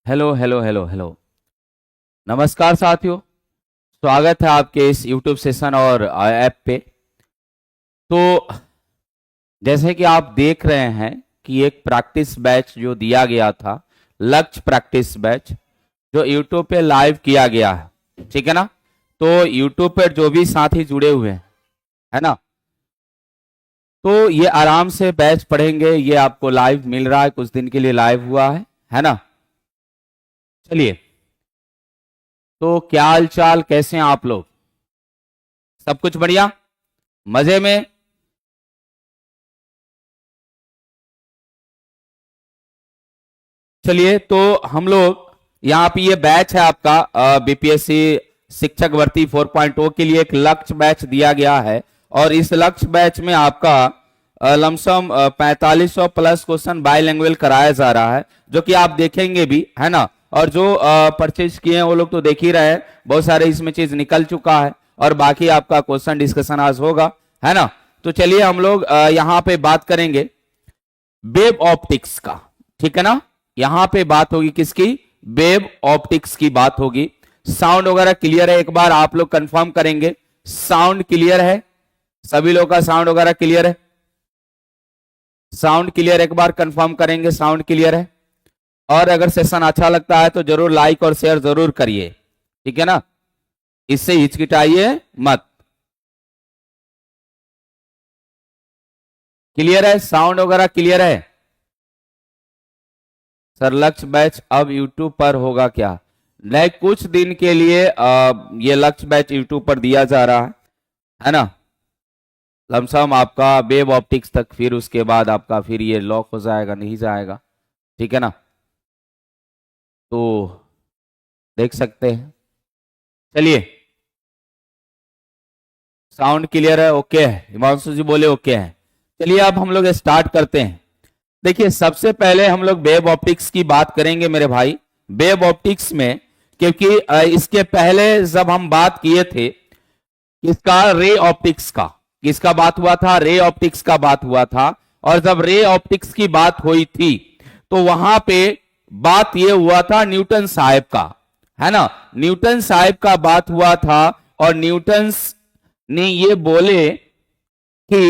Hello hello hello hello. नमस्कार साथियों, स्वागत है आपके इस YouTube सेशन और ऐप पे। तो जैसे कि आप देख रहे हैं कि एक प्रैक्टिस बैच जो दिया गया था, लक्ष्य प्रैक्टिस बैच, जो YouTube पे लाइव किया गया है, ठीक है ना। तो YouTube पर जो भी साथी जुड़े हुए हैं, है ना, तो ये आराम से बैच पढ़ेंगे। ये आपको लाइव मिल रहा है, कुछ दिन के लिए लाइव हुआ है ना। चलिए, तो क्या हाल चाल, कैसे हैं आप लोग? सब कुछ बढ़िया, मजे में? चलिए, तो हम लोग यहाँ पे ये बैच है आपका बीपीएससी शिक्षक भर्ती 4.0 के लिए एक लक्ष्य बैच दिया गया है। और इस लक्ष्य बैच में आपका लमसम 4500 प्लस क्वेश्चन बाइलिंगुअल कराया जा रहा है, जो कि आप देखेंगे भी, है ना। और जो परचेज किए हैं वो लोग तो देख ही रहे हैं, बहुत सारे इसमें चीज निकल चुका है और बाकी आपका क्वेश्चन डिस्कशन आज होगा, है ना। तो चलिए हम लोग यहाँ पे बात करेंगे वेब ऑप्टिक्स का, ठीक है ना। यहां पे बात होगी किसकी? वेब ऑप्टिक्स की बात होगी। साउंड वगैरह क्लियर है? एक बार आप लोग कंफर्म करेंगे साउंड क्लियर है? सभी लोग का साउंड वगैरह क्लियर है? साउंड क्लियर, एक बार कंफर्म करेंगे साउंड क्लियर है। और अगर सेशन अच्छा लगता है तो जरूर लाइक और शेयर जरूर करिए, ठीक है ना, इससे हिचकिचाइए मत। क्लियर है? साउंड वगैरह क्लियर है? सर लक्ष्य बैच अब YouTube पर होगा क्या? नहीं, कुछ दिन के लिए ये लक्ष्य बैच YouTube पर दिया जा रहा है ना। लमसम आपका वेब ऑप्टिक्स तक, फिर उसके बाद आपका फिर ये लॉक हो जाएगा, नहीं जाएगा, ठीक है ना। तो देख सकते हैं। चलिए, साउंड क्लियर है? ओके है, हिमांशु जी बोले ओके है। चलिए अब हम लोग स्टार्ट करते हैं। देखिए, सबसे पहले हम लोग वेब ऑप्टिक्स की बात करेंगे मेरे भाई। वेब ऑप्टिक्स में, क्योंकि इसके पहले जब हम बात किए थे किसका, रे ऑप्टिक्स का, किसका बात हुआ था? रे ऑप्टिक्स का बात हुआ था। और जब रे ऑप्टिक्स की बात हुई थी तो वहां पे बात ये हुआ था न्यूटन साहब का, है ना। न्यूटन साहब का बात हुआ था और न्यूटन ने ये बोले कि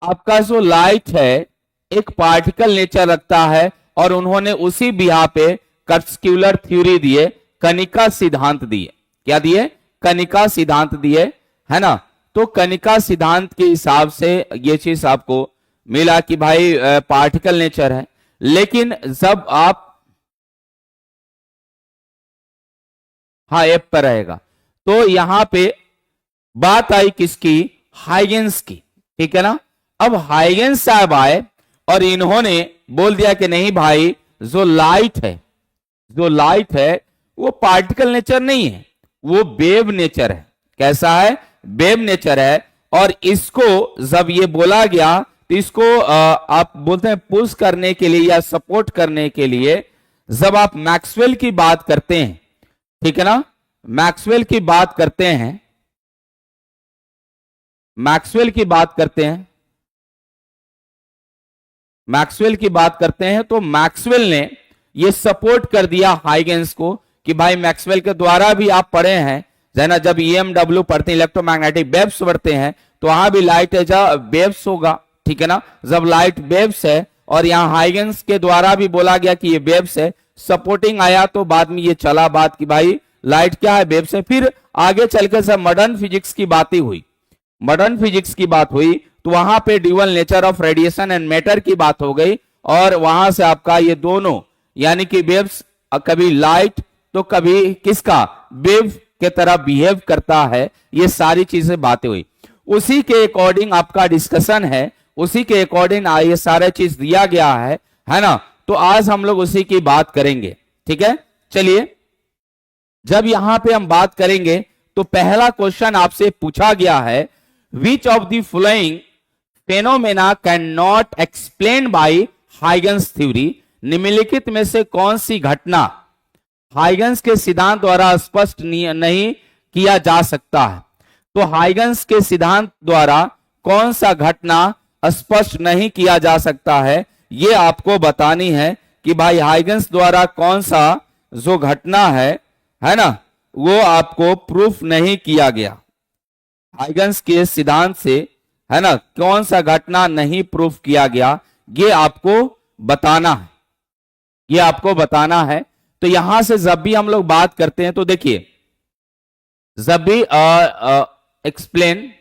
आपका जो लाइट है एक पार्टिकल नेचर रखता है, और उन्होंने उसी बिहा पे कर्स्क्यूलर थ्योरी दिए, कनिका सिद्धांत दिए। क्या दिए? कनिका सिद्धांत दिए, है ना। तो कनिका सिद्धांत के हिसाब से ये चीज आपको मिला कि भाई पार्टिकल नेचर है। लेकिन जब आप, हाँ ऐप पर रहेगा, तो यहां पे बात आई किसकी? हाइगेंस की, ठीक है ना। अब हाइगेंस साहब आए और इन्होंने बोल दिया कि नहीं भाई, जो लाइट है, जो लाइट है वो पार्टिकल नेचर नहीं है, वो वेव नेचर है। कैसा है? वेव नेचर है। और इसको जब ये बोला गया तो इसको आप बोलते हैं पुश करने के लिए या सपोर्ट करने के लिए, जब आप मैक्सवेल की बात करते हैं, ठीक है ना, मैक्सवेल की बात करते हैं, मैक्सवेल की बात करते हैं, मैक्सवेल की बात करते हैं, तो मैक्सवेल ने ये सपोर्ट कर दिया हाइगेंस को कि भाई मैक्सवेल के द्वारा भी आप पढ़े हैं, ना, जब EMW पढ़ते हैं, इलेक्ट्रोमैग्नेटिक वेव्स पढ़ते हैं, तो वहां भी लाइट एज अ वेव्स होगा, ठीक है ना। जब लाइट वेव्स है और यहां हाइगेंस के द्वारा भी बोला गया कि ये वेव्स है, सपोर्टिंग आया, तो बाद में ये चला बात कि भाई लाइट क्या है? वेव्स है। फिर आगे चलकर सब मॉडर्न फिजिक्स की बातें हुई, मॉडर्न फिजिक्स की बात हुई, तो वहां पे dual nature of radiation and matter की बात हो गई। और वहां से आपका ये दोनों, यानी कि वेव्स कभी लाइट तो कभी किसका, वेव के तरह बिहेव करता है, ये सारी चीजें बातें हुई। उसी के अकॉर्डिंग आपका डिस्कशन है, उसी के अकॉर्डिंग ये सारा चीज दिया गया है ना। तो आज हम लोग उसी की बात करेंगे, ठीक है। चलिए, जब यहां पे हम बात करेंगे तो पहला क्वेश्चन आपसे पूछा गया है, which of the following phenomena can not explain by Huygens theory? निम्नलिखित में से कौन सी घटना हाइगेंस के सिद्धांत द्वारा स्पष्ट नहीं किया जा सकता है? तो हाइगेंस के सिद्धांत द्वारा कौन सा घटना स्पष्ट नहीं किया जा सकता है, यह आपको बतानी है कि भाई हाइगेंस द्वारा कौन सा जो घटना है ना, वो आपको प्रूफ नहीं किया गया। हाइगन्स के सिद्धांत से, है ना, कौन सा घटना नहीं प्रूफ किया गया, ये आपको बताना है, ये आपको बताना है। तो यहां से जब भी हम लोग बात करते हैं तो देखिए, जब भी एक्सप्लेन,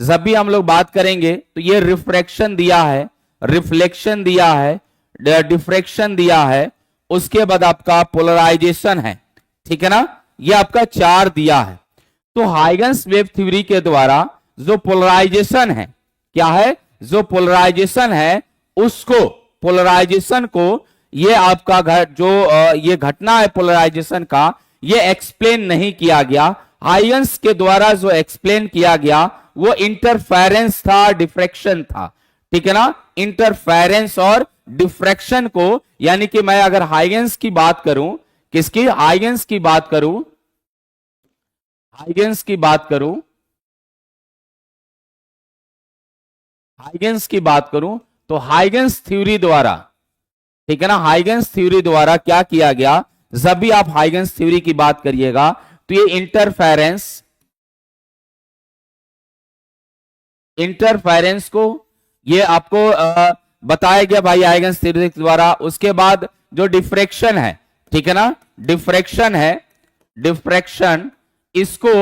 जब भी हम लोग बात करेंगे तो ये रिफ्रैक्शन दिया है, रिफ्लेक्शन दिया है, डिफ्रैक्शन दिया है, उसके बाद आपका पोलराइजेशन है, ठीक है ना, ये आपका 4 दिया है। तो हाइगन्स वेव थ्योरी के द्वारा जो पोलराइजेशन है, क्या है, जो पोलराइजेशन है उसको, पोलराइजेशन को, ये आपका जो ये घटना है पोलराइजेशन का, ये एक्सप्लेन नहीं किया गया। हाइगन्स के द्वारा जो एक्सप्लेन किया गया वो इंटरफेरेंस था, डिफ्रैक्शन था, ठीक है ना, इंटरफेरेंस और डिफ्रैक्शन को, यानी कि मैं अगर हाइगन्स की बात करूं, किसकी, हाइगन्स की बात करूं, हाइगन्स की बात करूं, हाइगन्स की बात करूं, तो हाइगन्स थ्योरी द्वारा, ठीक है ना, हाइगन्स थ्योरी द्वारा क्या किया गया, जब भी आप हाइगन्स थ्योरी की बात करिएगा तो ये इंटरफेरेंस को ये आपको बताया गया भाई हाइगन्स थ्योरी द्वारा। उसके बाद जो डिफ्रैक्शन है, ठीक है ना, डिफ्रैक्शन है, डिफ्रैक्शन, इसको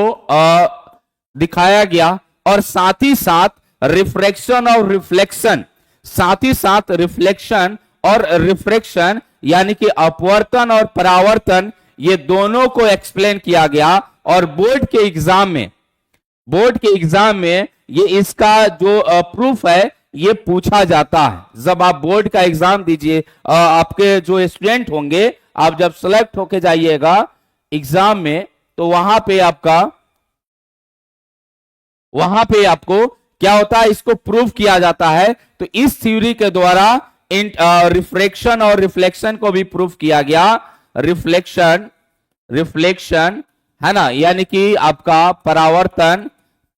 दिखाया गया, और साथ ही साथ रिफ्रैक्शन और रिफ्लेक्शन, साथ ही साथ रिफ्लेक्शन और रिफ्रैक्शन, यानी कि अपवर्तन और परावर्तन, ये दोनों को एक्सप्लेन किया गया। और बोर्ड के एग्जाम में, बोर्ड के एग्जाम में ये इसका जो प्रूफ है ये पूछा जाता है। जब आप बोर्ड का एग्जाम दीजिए, आपके जो स्टूडेंट होंगे, आप जब सेलेक्ट होके जाइएगा एग्जाम में, तो वहां पे आपको क्या होता है, इसको प्रूफ किया जाता है। तो इस थ्योरी के द्वारा रिफ्रैक्शन और रिफ्लेक्शन को भी प्रूफ किया गया। रिफ्लेक्शन, रिफ्लेक्शन है ना, यानी कि आपका परावर्तन,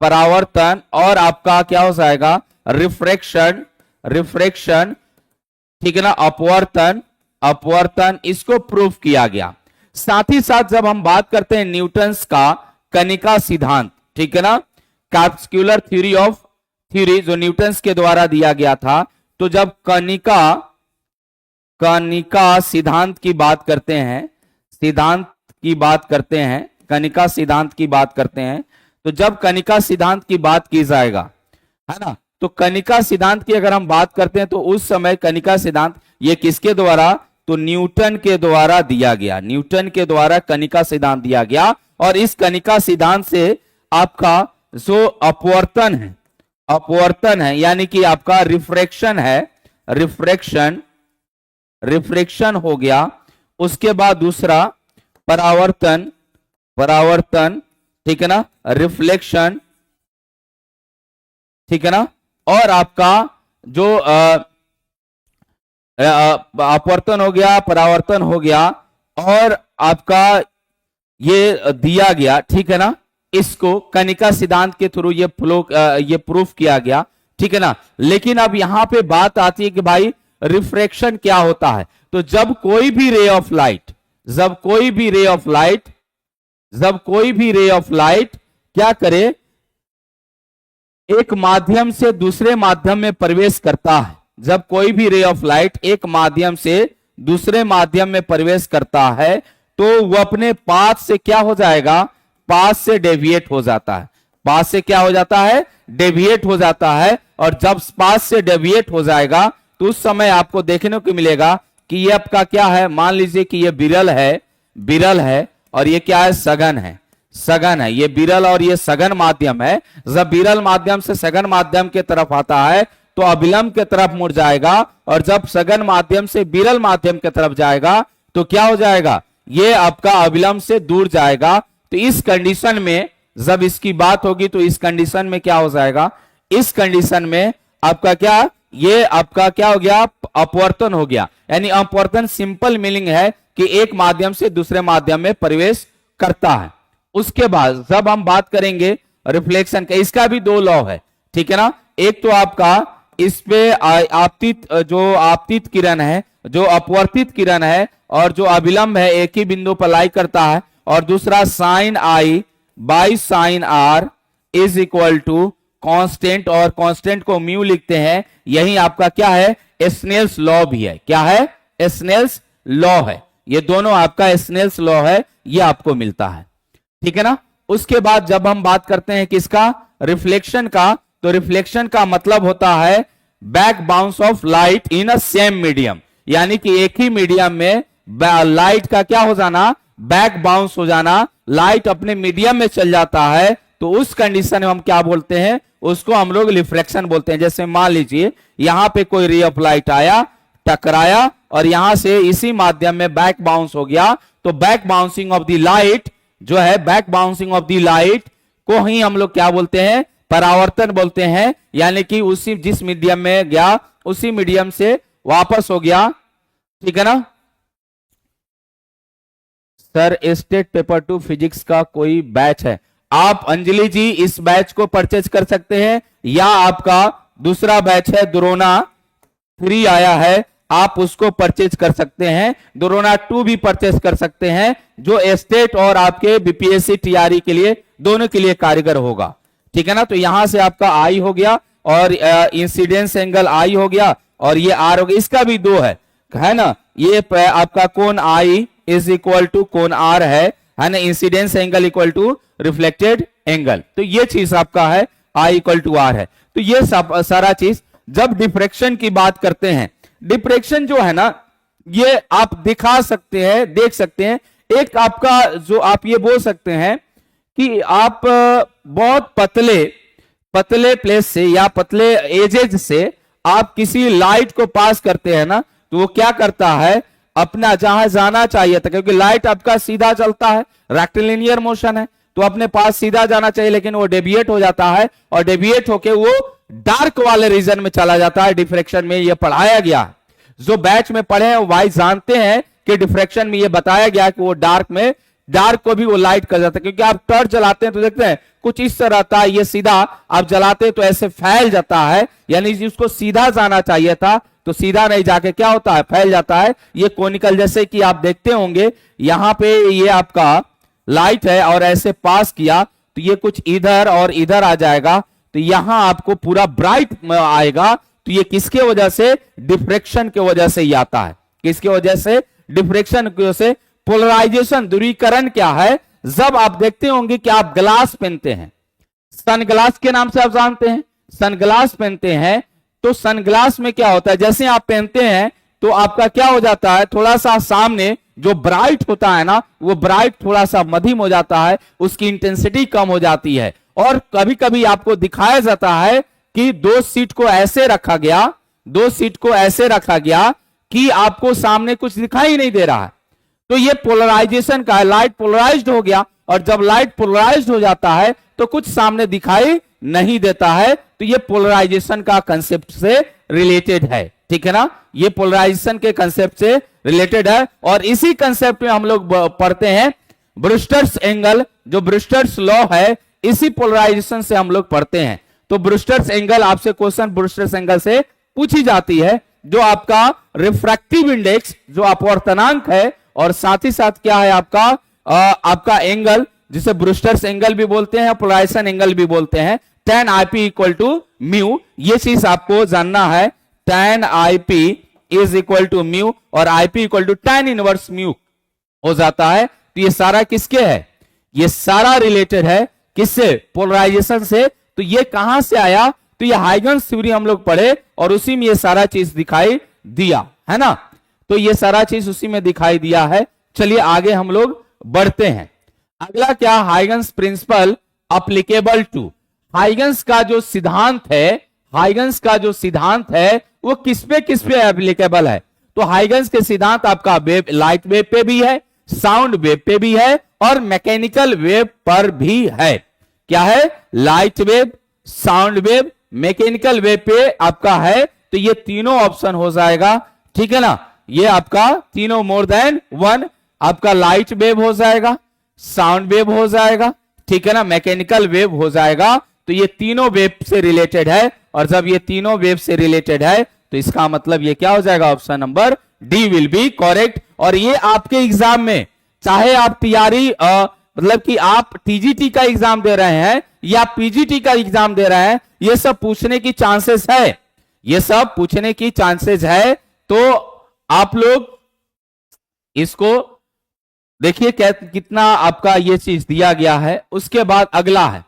परावर्तन, और आपका क्या हो जाएगा, रिफ्रैक्शन, रिफ्रैक्शन, ठीक है ना, अपवर्तन, अपवर्तन, इसको प्रूफ किया गया। साथ ही साथ जब हम बात करते हैं न्यूटन्स का कनिका सिद्धांत, ठीक है ना, कार्पस्कुलर थ्योरी ऑफ थ्योरी, जो न्यूटन्स के द्वारा दिया गया था, तो जब कनिका सिद्धांत की बात करते हैं, सिद्धांत की बात करते हैं, कनिका सिद्धांत की बात करते हैं, तो जब कनिका सिद्धांत की बात की जाएगा, है ना, तो कनिका सिद्धांत की अगर हम बात करते हैं तो उस समय कनिका सिद्धांत ये किसके द्वारा, तो न्यूटन के द्वारा दिया गया, न्यूटन के द्वारा कनिका सिद्धांत दिया गया। और इस कनिका सिद्धांत से आपका जो अपवर्तन है, अपवर्तन है, यानी कि आपका रिफ्रैक्शन है, रिफ्रैक्शन, रिफ्रैक्शन हो गया। उसके बाद दूसरा परावर्तन, परावर्तन, ठीक है ना, रिफ्लेक्शन, ठीक है ना, और आपका जो अपवर्तन हो गया, परावर्तन हो गया, और आपका ये दिया गया, ठीक है ना, इसको कनिका सिद्धांत के थ्रू ये प्रूफ किया गया, ठीक है ना। लेकिन अब यहां पे बात आती है कि भाई रिफ्रैक्शन क्या होता है। तो जब कोई भी रे ऑफ लाइट, जब कोई भी रे ऑफ लाइट, जब कोई भी रे ऑफ लाइट क्या करे, एक माध्यम से दूसरे माध्यम में प्रवेश करता है, जब कोई भी रे ऑफ लाइट एक माध्यम से दूसरे माध्यम में प्रवेश करता है, तो वह अपने पाथ से क्या हो जाएगा, पाथ से डेविएट हो जाता है, पाथ से क्या हो जाता है, डेविएट हो जाता है। और जब पाथ से डेविएट हो जाएगा तो उस समय आपको देखने को मिलेगा कि ये आपका क्या है, मान लीजिए कि ये विरल है, विरल है, और ये क्या है, सघन है, सघन है, ये विरल और ये सघन माध्यम है। जब विरल माध्यम से सघन माध्यम के तरफ आता है तो अविलंब के तरफ मुड़ जाएगा, और जब सघन माध्यम से विरल माध्यम के तरफ जाएगा तो क्या हो जाएगा, ये आपका अविलंब से दूर जाएगा। तो इस कंडीशन में जब इसकी बात होगी तो इस कंडीशन में क्या हो जाएगा, इस कंडीशन में आपका क्या, ये आपका क्या हो गया, अपवर्तन हो गया। यानी अपवर्तन सिंपल मीनिंग है कि एक माध्यम से दूसरे माध्यम में प्रवेश करता है। उसके बाद जब हम बात करेंगे रिफ्लेक्शन का, इसका भी 2 लॉ है, ठीक है ना। एक तो आपका इस पे आपतित जो आपतित किरण है, जो अपवर्तित किरण है और जो अभिलंब है एक ही बिंदु पर लाई करता है, और दूसरा sine i by sine r is equal to constant, और कांस्टेंट को म्यू लिखते हैं। यही आपका क्या है, स्नेल्स लॉ भी है। क्या है, स्नेल्स लॉ है। ये दोनों आपका स्नेल्स लॉ है, ये आपको मिलता है। ठीक है ना। उसके बाद जब हम बात करते हैं किसका, रिफ्लेक्शन का, तो रिफ्लेक्शन का मतलब होता है back bounce off light in a same medium, यानी कि एक ही मीडियम में लाइट का क्या हो जाना, बैक बाउंस हो जाना, लाइट अपने मीडियम में चल जाता है, तो उस कंडीशन में हम क्या बोलते हैं, उसको हम लोग रिफ्लेक्शन बोलते हैं। जैसे मान लीजिए यहां पे कोई रे ऑफ लाइट आया, टकराया, और यहां से इसी माध्यम में बैक बाउंस हो गया, तो back bouncing off the light जो है, back bouncing off the light को ही हम लोग क्या बोलते हैं, परावर्तन बोलते हैं। यानी कि उसी जिस मीडियम में गया उसी मीडियम से वापस हो गया। ठीक है ना। सर स्टेट पेपर 2 फिजिक्स का कोई बैच है? आप अंजलि जी इस बैच को परचेज कर सकते हैं, या आपका दूसरा बैच है दुरोना 3 आया है, आप उसको परचेज कर सकते हैं। दुरोना 2 भी परचेज कर सकते हैं, जो स्टेट और आपके बीपीएससी टीआरई के लिए दोनों के लिए कारगर होगा। ठीक है ना। तो यहां से आपका आई हो गया, और इंसिडेंस एंगल आई हो गया, और ये आर हो गया। इसका भी 2 है ना। ये आपका कोण आई इज इक्वल टू कोण आर है ना। Incidence angle equal to reflected angle, तो ये चीज आपका है आई इक्वल टू आर है। तो ये सब सारा चीज। जब डिफ्रेक्शन की बात करते हैं, डिफ्रेक्शन जो है ना, ये आप दिखा सकते हैं, देख सकते हैं। एक आपका जो आप ये बोल सकते हैं कि आप बहुत पतले पतले प्लेस से या पतले एजेज से आप किसी लाइट को पास करते हैं ना, तो वो क्या करता है, अपना जहां जाना चाहिए था, क्योंकि लाइट आपका सीधा चलता है, रेक्टिलिनियर मोशन है, तो अपने पास सीधा जाना चाहिए, लेकिन वो डेविएट हो जाता है, और डेविएट होके वो डार्क वाले रीजन में चला जाता है। डिफ्रेक्शन में ये पढ़ाया गया है, जो बैच में पढ़े हैं भाई जानते हैं कि डिफ्रेक्शन में ये बताया गया कि वो डार्क को भी वो लाइट कर जाता है। क्योंकि आप टॉर्च जलाते हैं तो देखते हैं कुछ इस तरह था, ये सीधा आप जलाते हैं तो ऐसे फैल जाता है, यानी उसको सीधा जाना चाहिए था, तो सीधा नहीं जाके क्या होता है, फैल जाता है। ये कोनिकल, जैसे कि आप देखते होंगे यहां पे ये आपका लाइट है और ऐसे पास किया तो ये कुछ इधर और इधर आ जाएगा, तो यहां आपको पूरा ब्राइट आएगा। तो ये किसके वजह से, डिफ्रेक्शन के वजह से ही आता है। किसके वजह से, डिफ्रेक्शन की वजह से। पोलराइजेशन, ध्रुवीकरण क्या है, जब आप देखते होंगे कि आप ग्लास पहनते हैं, सनग्लास के नाम से आप जानते हैं, सनग्लास पहनते हैं, तो सनग्लास में क्या होता है, जैसे आप पहनते हैं तो आपका क्या हो जाता है, थोड़ा सा सामने जो ब्राइट होता है ना, वो ब्राइट थोड़ा सा मध्यम हो जाता है, उसकी इंटेंसिटी कम हो जाती है। और कभी कभी आपको दिखाया जाता है कि 2 सीट को ऐसे रखा गया, 2 सीट को ऐसे रखा गया कि आपको सामने कुछ दिखाई नहीं दे रहा है, तो ये पोलराइजेशन का है। लाइट पोलराइज्ड हो गया, और जब लाइट पोलराइज्ड हो जाता है तो कुछ सामने दिखाई नहीं देता है, तो ये पोलराइजेशन का कंसेप्ट से रिलेटेड है। ठीक है ना, ये पोलराइजेशन के कंसेप्ट से रिलेटेड है। और इसी कंसेप्ट में हम लोग पढ़ते हैं ब्रूस्टर्स एंगल, जो ब्रूस्टर्स लॉ है, इसी पोलराइजेशन से हम लोग पढ़ते हैं। तो ब्रूस्टर्स एंगल, आपसे क्वेश्चन ब्रूस्टर्स एंगल से पूछी जाती है, जो आपका रिफ्रैक्टिव इंडेक्स, जो अपवर्तनांक है, और साथ ही साथ क्या है आपका एंगल, जिसे ब्रूस्टर्स एंगल भी बोलते हैं, पोलराइजेशन एंगल भी बोलते हैं, tan IP equal to mu. ये चीज आपको जानना है, tan IP is equal to mu, और IP equal to tan inverse mu हो जाता है। तो ये सारा किसके है, ये सारा रिलेटेड है किससे, पोलराइजेशन से। तो ये कहां से आया, तो ये हाइगन्स थ्योरी हम लोग पढ़े, और उसी में ये सारा चीज दिखाई दिया है ना। तो ये सारा चीज उसी में दिखाई दिया है। चलिए आगे हम लोग बढ़ते हैं। अगला क्या, Huygens principle applicable to. Huygens का जो सिद्धांत है, हाइगन्स का जो सिद्धांत है वो किस पे एप्लीकेबल है, तो हाइगन्स के सिद्धांत आपका वेव, लाइट वेव पे भी है, साउंड वेव पे भी है, और मैकेनिकल वेव पर भी है। क्या है, light wave, sound wave, mechanical wave पे आपका है। तो ये तीनों ऑप्शन हो जाएगा। ठीक है ना, ये आपका तीनों मोर देन वन, आपका लाइट वेव हो जाएगा, साउंड वेव हो जाएगा, ठीक है ना, मैकेनिकल वेव हो जाएगा। तो ये तीनों वेव से रिलेटेड है, और जब ये तीनों वेव से रिलेटेड है तो इसका मतलब ये क्या हो जाएगा, option number D will be correct. और ये आपके एग्जाम में, चाहे आप तैयारी मतलब कि आप टीजीटी का एग्जाम दे रहे हैं या पीजीटी का एग्जाम दे रहे हैं, ये सब पूछने की चांसेस है, ये सब पूछने की चांसेस है। तो आप लोग इसको देखिए कितना आपका ये चीज दिया गया है। उसके बाद अगला है,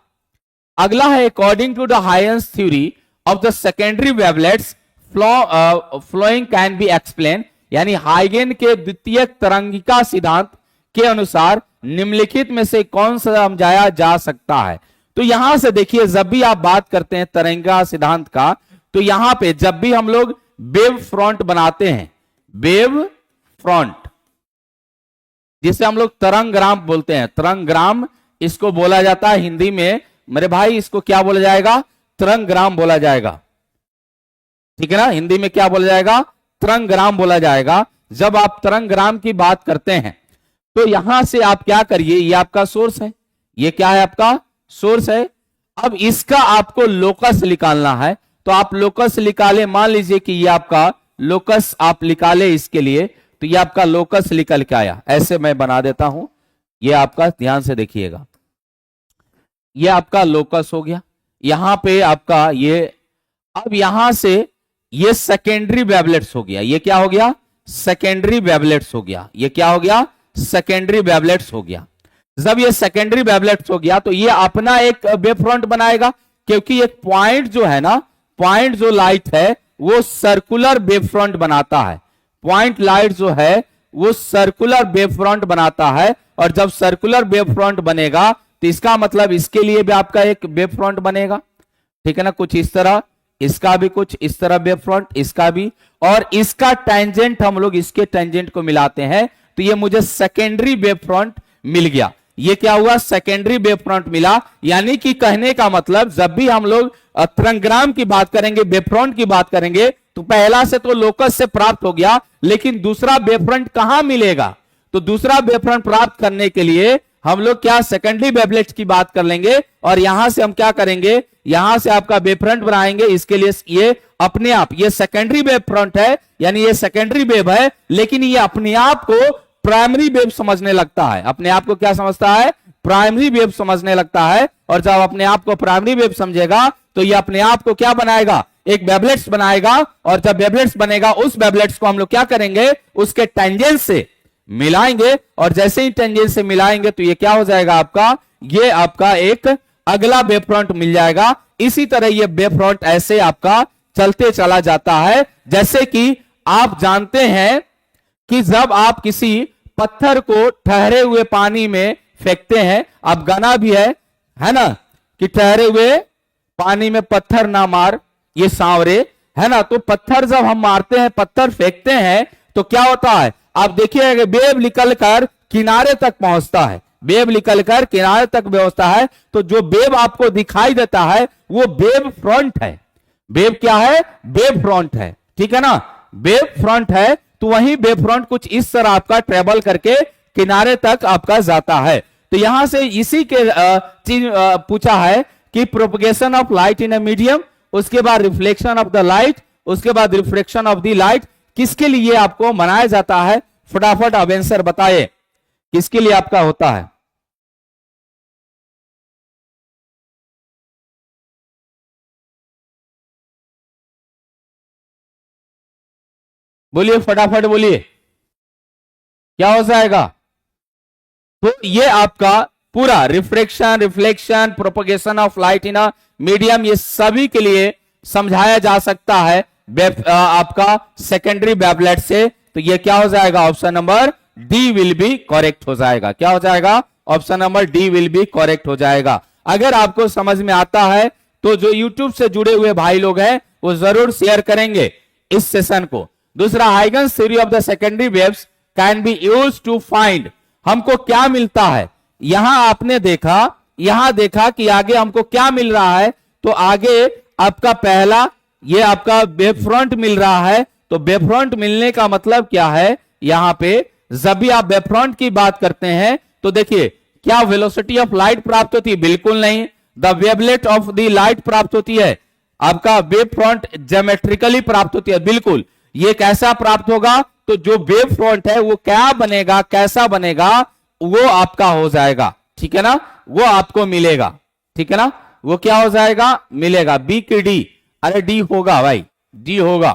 according to the Huygens theory of the secondary wavelets flowing can be explain, यानी हाइगेन के द्वितीयक तरंगिका सिद्धांत के अनुसार निम्नलिखित में से कौन सा समझाया जा सकता है। तो यहां से देखिए, जब भी आप बात करते हैं तरंगिका सिद्धांत का, तो यहां पे जब भी हम लोग वेव फ्रंट बनाते हैं, वेव फ्रंट जिसे हम लोग तरंगग्राम बोलते हैं, तरंगग्राम इसको बोला जाता है हिंदी में मेरे भाई, इसको क्या बोला जाएगा, तरंगग्राम बोला जाएगा, ठीक है ना। हिंदी में क्या बोला जाएगा, तरंगग्राम बोला जाएगा। जब आप तरंगग्राम की बात करते हैं तो यहां से आप क्या करिए, ये आपका सोर्स है, ये क्या है, आपका सोर्स है। अब इसका आपको लोकस निकालना है, तो आप लोकस निकाले, मान लीजिए कि ये आपका लोकस आप निकाले इसके लिए, तो ये आपका लोकस निकल के आया। ऐसे मैं बना देता हूं, ये आपका ध्यान से देखिएगा, ये आपका लोकस हो गया। यहां पे आपका ये, अब यहां से ये सेकेंडरी वेवलेट्स हो गया, ये क्या हो गया, सेकेंडरी वेवलेट्स हो गया, ये क्या हो गया, सेकेंडरी वेवलेट्स हो गया। जब ये सेकेंडरी वेवलेट्स हो गया तो ये अपना एक वेव फ्रंट बनाएगा, क्योंकि एक पॉइंट जो है ना, पॉइंट जो लाइट है वो सर्कुलर वेव फ्रंट बनाता है, पॉइंट लाइट जो है वो सर्कुलर वेव फ्रंट बनाता है। और जब सर्कुलर वेव फ्रंट बनेगा तो इसका मतलब इसके लिए भी आपका एक वेव फ्रंट बनेगा, ठीक है ना, कुछ इस तरह, इसका भी कुछ इस तरह वेव फ्रंट, इसका भी, और इसका टेंजेंट हम लोग इसके टेंजेंट को मिलाते हैं तो ये मुझे सेकेंडरी वेव फ्रंट मिल गया। ये क्या हुआ, सेकेंडरी वेव फ्रंट मिला। यानी कि कहने का मतलब, जब भी हम लोग तरंगग्राम की बात करेंगे, वेव फ्रंट की बात करेंगे, तो पहला से तो लोकस से प्राप्त हो गया, लेकिन दूसरा वेव फ्रंट कहां मिलेगा, तो दूसरा वेव फ्रंट प्राप्त करने के लिए हम लोग क्या, सेकेंडरी वेवलेट्स की बात कर लेंगे, और यहां से हम क्या करेंगे, यहां से आपका वेव फ्रंट बनाएंगे। इसके लिए ये अपने आप, ये सेकेंडरी वेव फ्रंट है, यानी ये सेकेंडरी वेव है, लेकिन ये अपने आप को प्राइमरी वेव समझने लगता है, अपने आप को क्या समझता है, प्राइमरी वेव समझने लगता है। और जब अपने आप को प्राइमरी वेव समझेगा तो ये अपने आप को क्या बनाएगा, एक वेवलेट्स बनाएगा, और जब वेवलेट्स बनेगा उस वेवलेट्स को हम लोग क्या करेंगे, उसके टेंजेंट से मिलाएंगे, और जैसे ही टेंजेंट से मिलाएंगे तो ये क्या हो जाएगा आपका, ये आपका एक अगला वेव फ्रंट मिल जाएगा। इसी तरह ये वेव फ्रंट ऐसे आपका चलते चला जाता है। जैसे कि आप जानते हैं कि जब आप किसी पत्थर को ठहरे हुए पानी में फेंकते हैं, अब गाना भी है ना, कि ठहरे हुए पानी में पत्थर ना मार ये सांवरे, है ना। तो पत्थर जब हम मारते हैं, पत्थर फेंकते हैं, तो क्या होता है, आप देखिए वेव निकलकर किनारे तक पहुंचता है, वेव निकलकर किनारे तक पहुंचता है। तो जो वेव आपको दिखाई देता है वो वेव फ्रंट है, वेव क्या है, वेव फ्रंट है, ठीक है ना, वेव फ्रंट है। तो वही वेव फ्रंट कुछ इस तरह आपका ट्रेवल करके किनारे तक आपका जाता है। तो यहां से इसी के चीज पूछा है कि propagation of light in a medium, उसके बाद रिफ्लेक्शन ऑफ द लाइट, उसके बाद रिफ्लेक्शन ऑफ द लाइट किसके लिए आपको मनाया जाता है, फटाफट आप आंसर बताइए, किसके लिए आपका होता है। बोलिए फटाफट बोलिए, क्या हो जाएगा। तो ये आपका पूरा refraction, reflection, propagation of light in a medium, ये सभी के लिए समझाया जा सकता है आपका सेकेंडरी वेवलेट से। तो ये क्या हो जाएगा, option number D will be correct हो जाएगा। क्या हो जाएगा, option number D will be correct हो जाएगा। अगर आपको समझ में आता है तो जो YouTube से जुड़े हुए भाई लोग हैं वो जरूर शेयर करेंगे इस सेशन को। दूसरा, Huygens theory of the secondary waves can be used to find, हमको क्या मिलता है। यहां आपने देखा, यहां देखा कि आगे हमको क्या मिल रहा है। तो आगे आपका पहला ये आपका वेव फ्रंट मिल रहा है। तो वेव फ्रंट मिलने का मतलब क्या है, यहां पे जब भी आप वेव फ्रंट की बात करते हैं तो देखिए क्या वेलोसिटी ऑफ लाइट प्राप्त होती है, बिल्कुल नहीं। The wavelet of the light प्राप्त होती है, आपका वेव फ्रंट ज्योमेट्रिकली प्राप्त होती है। बिल्कुल, ये कैसा प्राप्त होगा, तो जो वेव फ्रंट है वो क्या बनेगा, कैसा बनेगा, वो आपका हो जाएगा, ठीक है ना, वो आपको मिलेगा, ठीक है ना, वो क्या हो जाएगा, मिलेगा। बी की डी, अरे डी होगा भाई, डी होगा,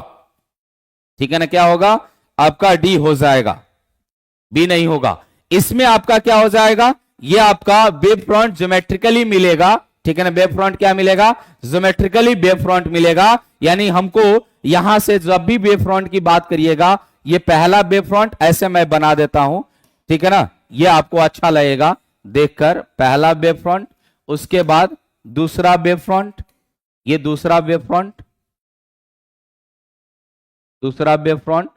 ठीक है ना, क्या होगा आपका डी हो जाएगा, बी नहीं होगा। इसमें आपका क्या हो जाएगा, ये आपका वेव फ्रंट ज्योमेट्रिकली मिलेगा, ठीक है ना, वेव फ्रंट क्या मिलेगा, ज्योमेट्रिकली वेव फ्रंट मिलेगा। यानी हमको यहां से जब भी वेव फ्रंट की बात करिएगा, ये पहला वेव फ्रंट ऐसे मैं बना देता हूं, ठीक है ना, ये आपको अच्छा लगेगा देखकर, पहला वेव फ्रंट, उसके बाद दूसरा वेव फ्रंट, ये दूसरा वेव फ्रंट, दूसरा वेव फ्रंट,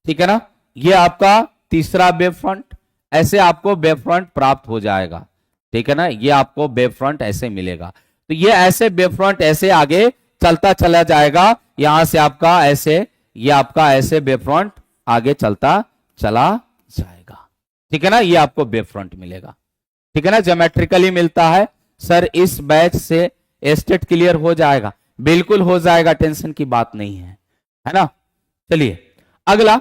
ठीक है ना, ये आपका तीसरा वेव फ्रंट, ऐसे आपको वेव फ्रंट प्राप्त हो जाएगा, ठीक है ना, ये आपको वेव फ्रंट ऐसे मिलेगा। तो ये ऐसे वेव फ्रंट ऐसे आगे चलता चला जाएगा, यहां से आपका ऐसे, ये आपका ऐसे वेव फ्रंट आगे चलता चला जाएगा, ठीक है ना, ये आपको वेव फ्रंट मिलेगा, ठीक है ना, ज्योमेट्रिकली मिलता है। सर इस बैच से स्टेट क्लियर हो जाएगा, बिल्कुल हो जाएगा, टेंशन की बात नहीं है ना। चलिए अगला,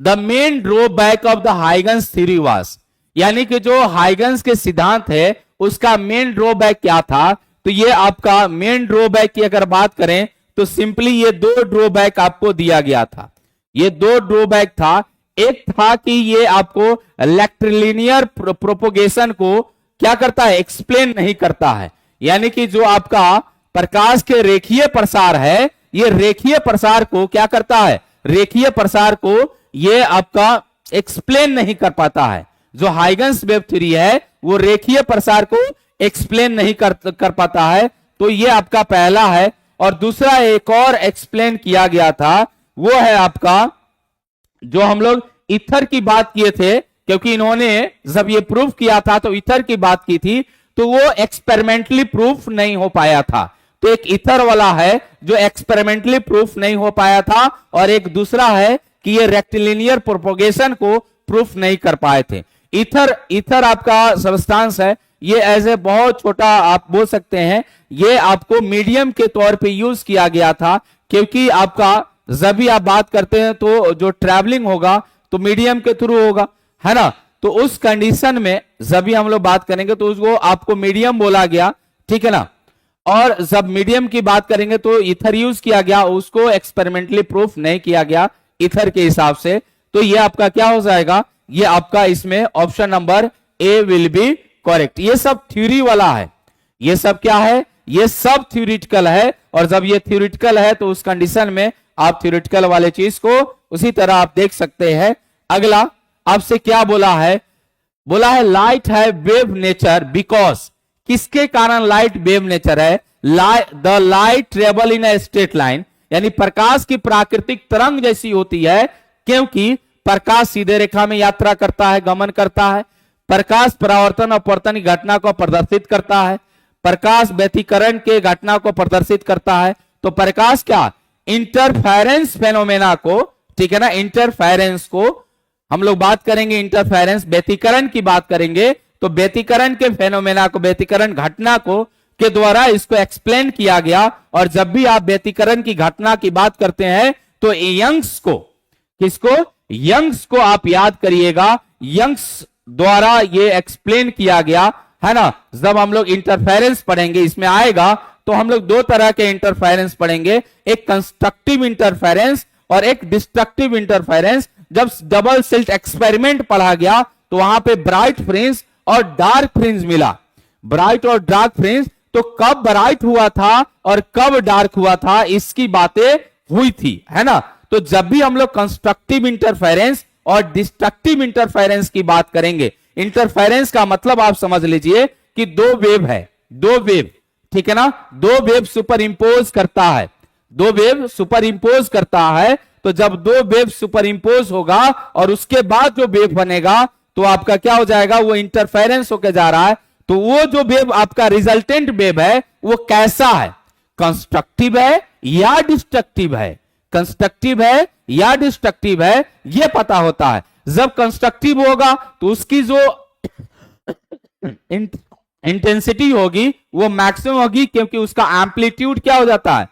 the main drawback of the Huygens theory was, यानी कि जो हाइगन्स के सिद्धांत है उसका मेन ड्रॉबैक क्या था, तो ये आपका मेन ड्रॉबैक की अगर बात करें तो सिंपली ये दो ड्रॉबैक आपको दिया गया था, ये दो ड्रॉबैक था। एक था कि ये आपको इलेक्ट्रिलिनियर प्रोपोगेशन को क्या करता है, एक्सप्लेन नहीं करता है, यानी कि जो आपका प्रकाश के रेखीय प्रसार है, ये रेखीय प्रसार को क्या करता है, रेखीय प्रसार को ये आपका एक्सप्लेन नहीं कर पाता है। जो हाइगन्स वेव थ्योरी है वो रेखीय प्रसार को एक्सप्लेन नहीं कर पाता है, तो ये आपका पहला है। और दूसरा एक और एक्सप्लेन किया गया था, वो है आपका जो हम लोग ईथर की बात किए थे, क्योंकि इन्होंने जब ये प्रूफ किया था तो ईथर की बात की थी, तो वो एक्सपेरिमेंटली प्रूफ नहीं हो पाया था। तो एक ईथर वाला है जो एक्सपेरिमेंटली प्रूफ नहीं हो पाया था, और एक दूसरा है कि ये रेक्टिलिनियर प्रोपोगेशन को प्रूफ नहीं कर पाए थे। ईथर आपका सब्सटेंस है, ये एज ए बहुत छोटा आप बोल सकते हैं, ये आपको मीडियम के तौर पे यूज किया गया था, क्योंकि आपका जब भी आप बात करते हैं तो जो ट्रैवलिंग होगा तो मीडियम के थ्रू होगा, है ना, तो उस कंडीशन में जब भी हम लोग बात करेंगे तो उसको आपको मीडियम बोला गया, ठीक है ना। और जब मीडियम की बात करेंगे तो ईथर यूज किया गया, उसको एक्सपेरिमेंटली प्रूफ नहीं किया गया ईथर के हिसाब से। तो ये आपका क्या हो जाएगा, ये आपका इसमें option number A will be correct. ये सब थ्योरी वाला है, ये सब क्या है, ये सब थ्योरेटिकल है, और जब ये थ्योरेटिकल है तो उस कंडीशन में आप थ्योरेटिकल वाले चीज को उसी तरह आप देख सकते हैं। अगला आपसे क्या बोला है, बोला है लाइट है वेव नेचर बिकॉज, किसके कारण लाइट वेव नेचर है, the light travel in a straight line, यानी प्रकाश की प्राकृतिक तरंग जैसी होती है, क्योंकि प्रकाश सीधे रेखा में यात्रा करता है, गमन करता है। प्रकाश परावर्तन और अपवर्तन की घटना को प्रदर्शित करता है, प्रकाश व्यतिकरण के घटना को प्रदर्शित करता है। तो प्रकाश क्या, इंटरफेरेंस फेनोमेना को, ठीक है ना, इंटरफेरेंस को हम लोग बात करेंगे, इंटरफेरेंस व्यतिकरण की बात करेंगे, तो व्यतिकरण के फेनोमेना को, व्यतिकरण घटना को के द्वारा इसको एक्सप्लेन किया गया। और जब भी आप व्यतिकरण की घटना की बात करते हैं तो यंग्स को, किसको, यंग्स को आप याद करिएगा, यंग्स द्वारा ये एक्सप्लेन किया गया, है ना। जब हम लोग इंटरफेरेंस पढ़ेंगे इसमें आएगा, तो हम लोग दो तरह के इंटरफेरेंस पढ़ेंगे, एक कंस्ट्रक्टिव इंटरफेरेंस और एक डिस्ट्रक्टिव इंटरफेरेंस। जब डबल स्लिट एक्सपेरिमेंट पढ़ा गया तो वहां पे ब्राइट फ्रिंज और डार्क फ्रिंज मिला, ब्राइट और डार्क फ्रिंज, तो कब ब्राइट हुआ था और कब डार्क हुआ था इसकी बातें हुई थी, है ना। तो जब भी हम लोग कंस्ट्रक्टिव इंटरफेरेंस और डिस्ट्रक्टिव इंटरफेरेंस की बात करेंगे, इंटरफेरेंस का मतलब आप समझ लीजिए कि दो वेव है, दो वेव, ठीक है ना, दो वेव सुपर इंपोज करता है, दो वेव सुपर इंपोज करता है। तो जब दो वेव सुपर इंपोज होगा और उसके बाद जो वेव बनेगा तो आपका क्या हो जाएगा, वो इंटरफेरेंस होके जा रहा है। तो वो जो वेव आपका रिजल्टेंट वेव है वो कैसा है, कंस्ट्रक्टिव है या डिस्ट्रक्टिव है, कंस्ट्रक्टिव है या डिस्ट्रक्टिव है, ये पता होता है। जब कंस्ट्रक्टिव होगा तो उसकी जो इंटेंसिटी होगी वो मैक्सिमम होगी, क्योंकि उसका एम्पलीट्यूड क्या हो जाता है,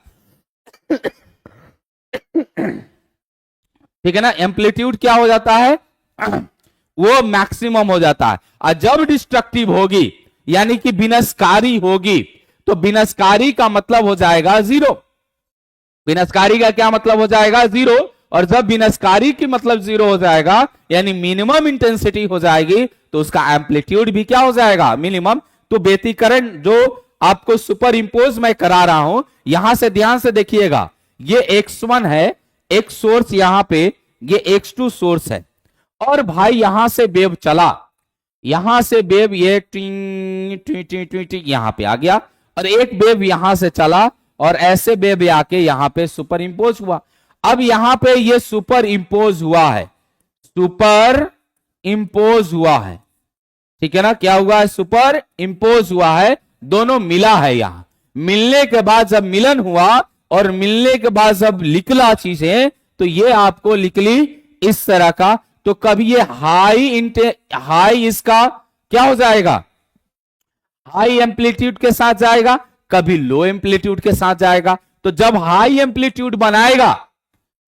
ठीक है ना, एम्पलीट्यूड क्या हो जाता है, वो मैक्सिमम हो जाता है। और जब डिस्ट्रक्टिव होगी यानी कि विनाशकारी होगी, तो विनाशकारी का मतलब हो जाएगा जीरो। विनाशकारी का क्या मतलब हो जाएगा, जीरो। और जब विनाशकारी की मतलब जीरो हो जाएगा यानी मिनिमम इंटेंसिटी हो जाएगी, तो उसका एम्पलीट्यूड भी क्या हो जाएगा, मिनिमम। तो व्यतिकरण जो आपको सुपर इंपोज मैं करा रहा हूं, यहां से ध्यान से देखिएगा, ये x1 है, एक सोर्स यहां पे, ये x2 सोर्स है, और भाई यहां से वेव चला, यहां से वेव ये टिंग टिंग टिंग टिंग टिंग यहां पे आ गया, और एक वेव यहां से चला और ऐसे वेव आके यहां पे सुपर इंपोज हुआ। अब यहां पे ये सुपर इंपोज हुआ है, सुपर इंपोज हुआ है, ठीक है ना, क्या हुआ है, सुपर इंपोज हुआ है, दोनों मिला है। यहां मिलने के बाद जब मिलन हुआ और मिलने के बाद जब निकला चीजें, तो ये आपको निकली इस तरह का। तो कभी ये हाई इसका क्या हो जाएगा, हाई एम्पलीट्यूड के साथ जाएगा, कभी लो एम्पलीट्यूड के साथ जाएगा। तो जब हाई एम्पलीट्यूड बनाएगा,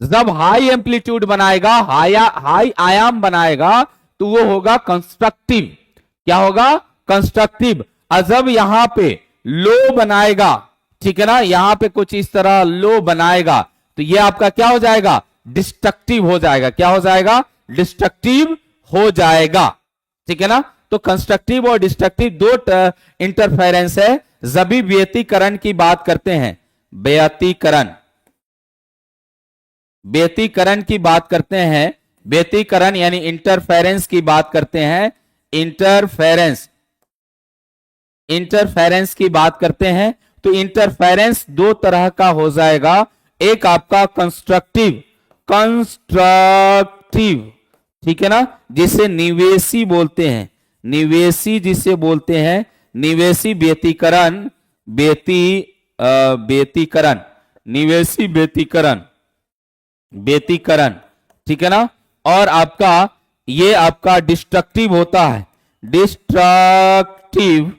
जब हाई एम्पलीट्यूड बनाएगा, हाई आयाम बनाएगा, तो वो होगा कंस्ट्रक्टिव। क्या होगा, कंस्ट्रक्टिव। और जब यहां पे लो बनाएगा, ठीक है ना, यहां पे कुछ इस तरह लो बनाएगा, तो ये आपका क्या हो जाएगा, डिस्ट्रक्टिव हो जाएगा। क्या हो जाएगा, डिस्ट्रक्टिव हो जाएगा, ठीक है ना। तो कंस्ट्रक्टिव और डिस्ट्रक्टिव दो इंटरफेरेंस है। जब भी व्यतिकरण की बात करते हैं, व्यतिकरण, व्यतिकरण की बात करते हैं, व्यतिकरण यानी इंटरफेरेंस की बात करते हैं, इंटरफेरेंस, इंटरफेरेंस की बात करते हैं, तो इंटरफेरेंस दो तरह का हो जाएगा। एक आपका कंस्ट्रक्टिव, कंस्ट्रक्टिव, ठीक है ना, जिसे निवेशी बोलते हैं, निवेशी जिसे बोलते हैं, निवेशी व्यतिकरण, व्यतिकरण, निवेशी व्यतिकरण, व्यतिकरण, ठीक है ना। और आपका ये आपका डिस्ट्रक्टिव होता है, डिस्ट्रक्टिव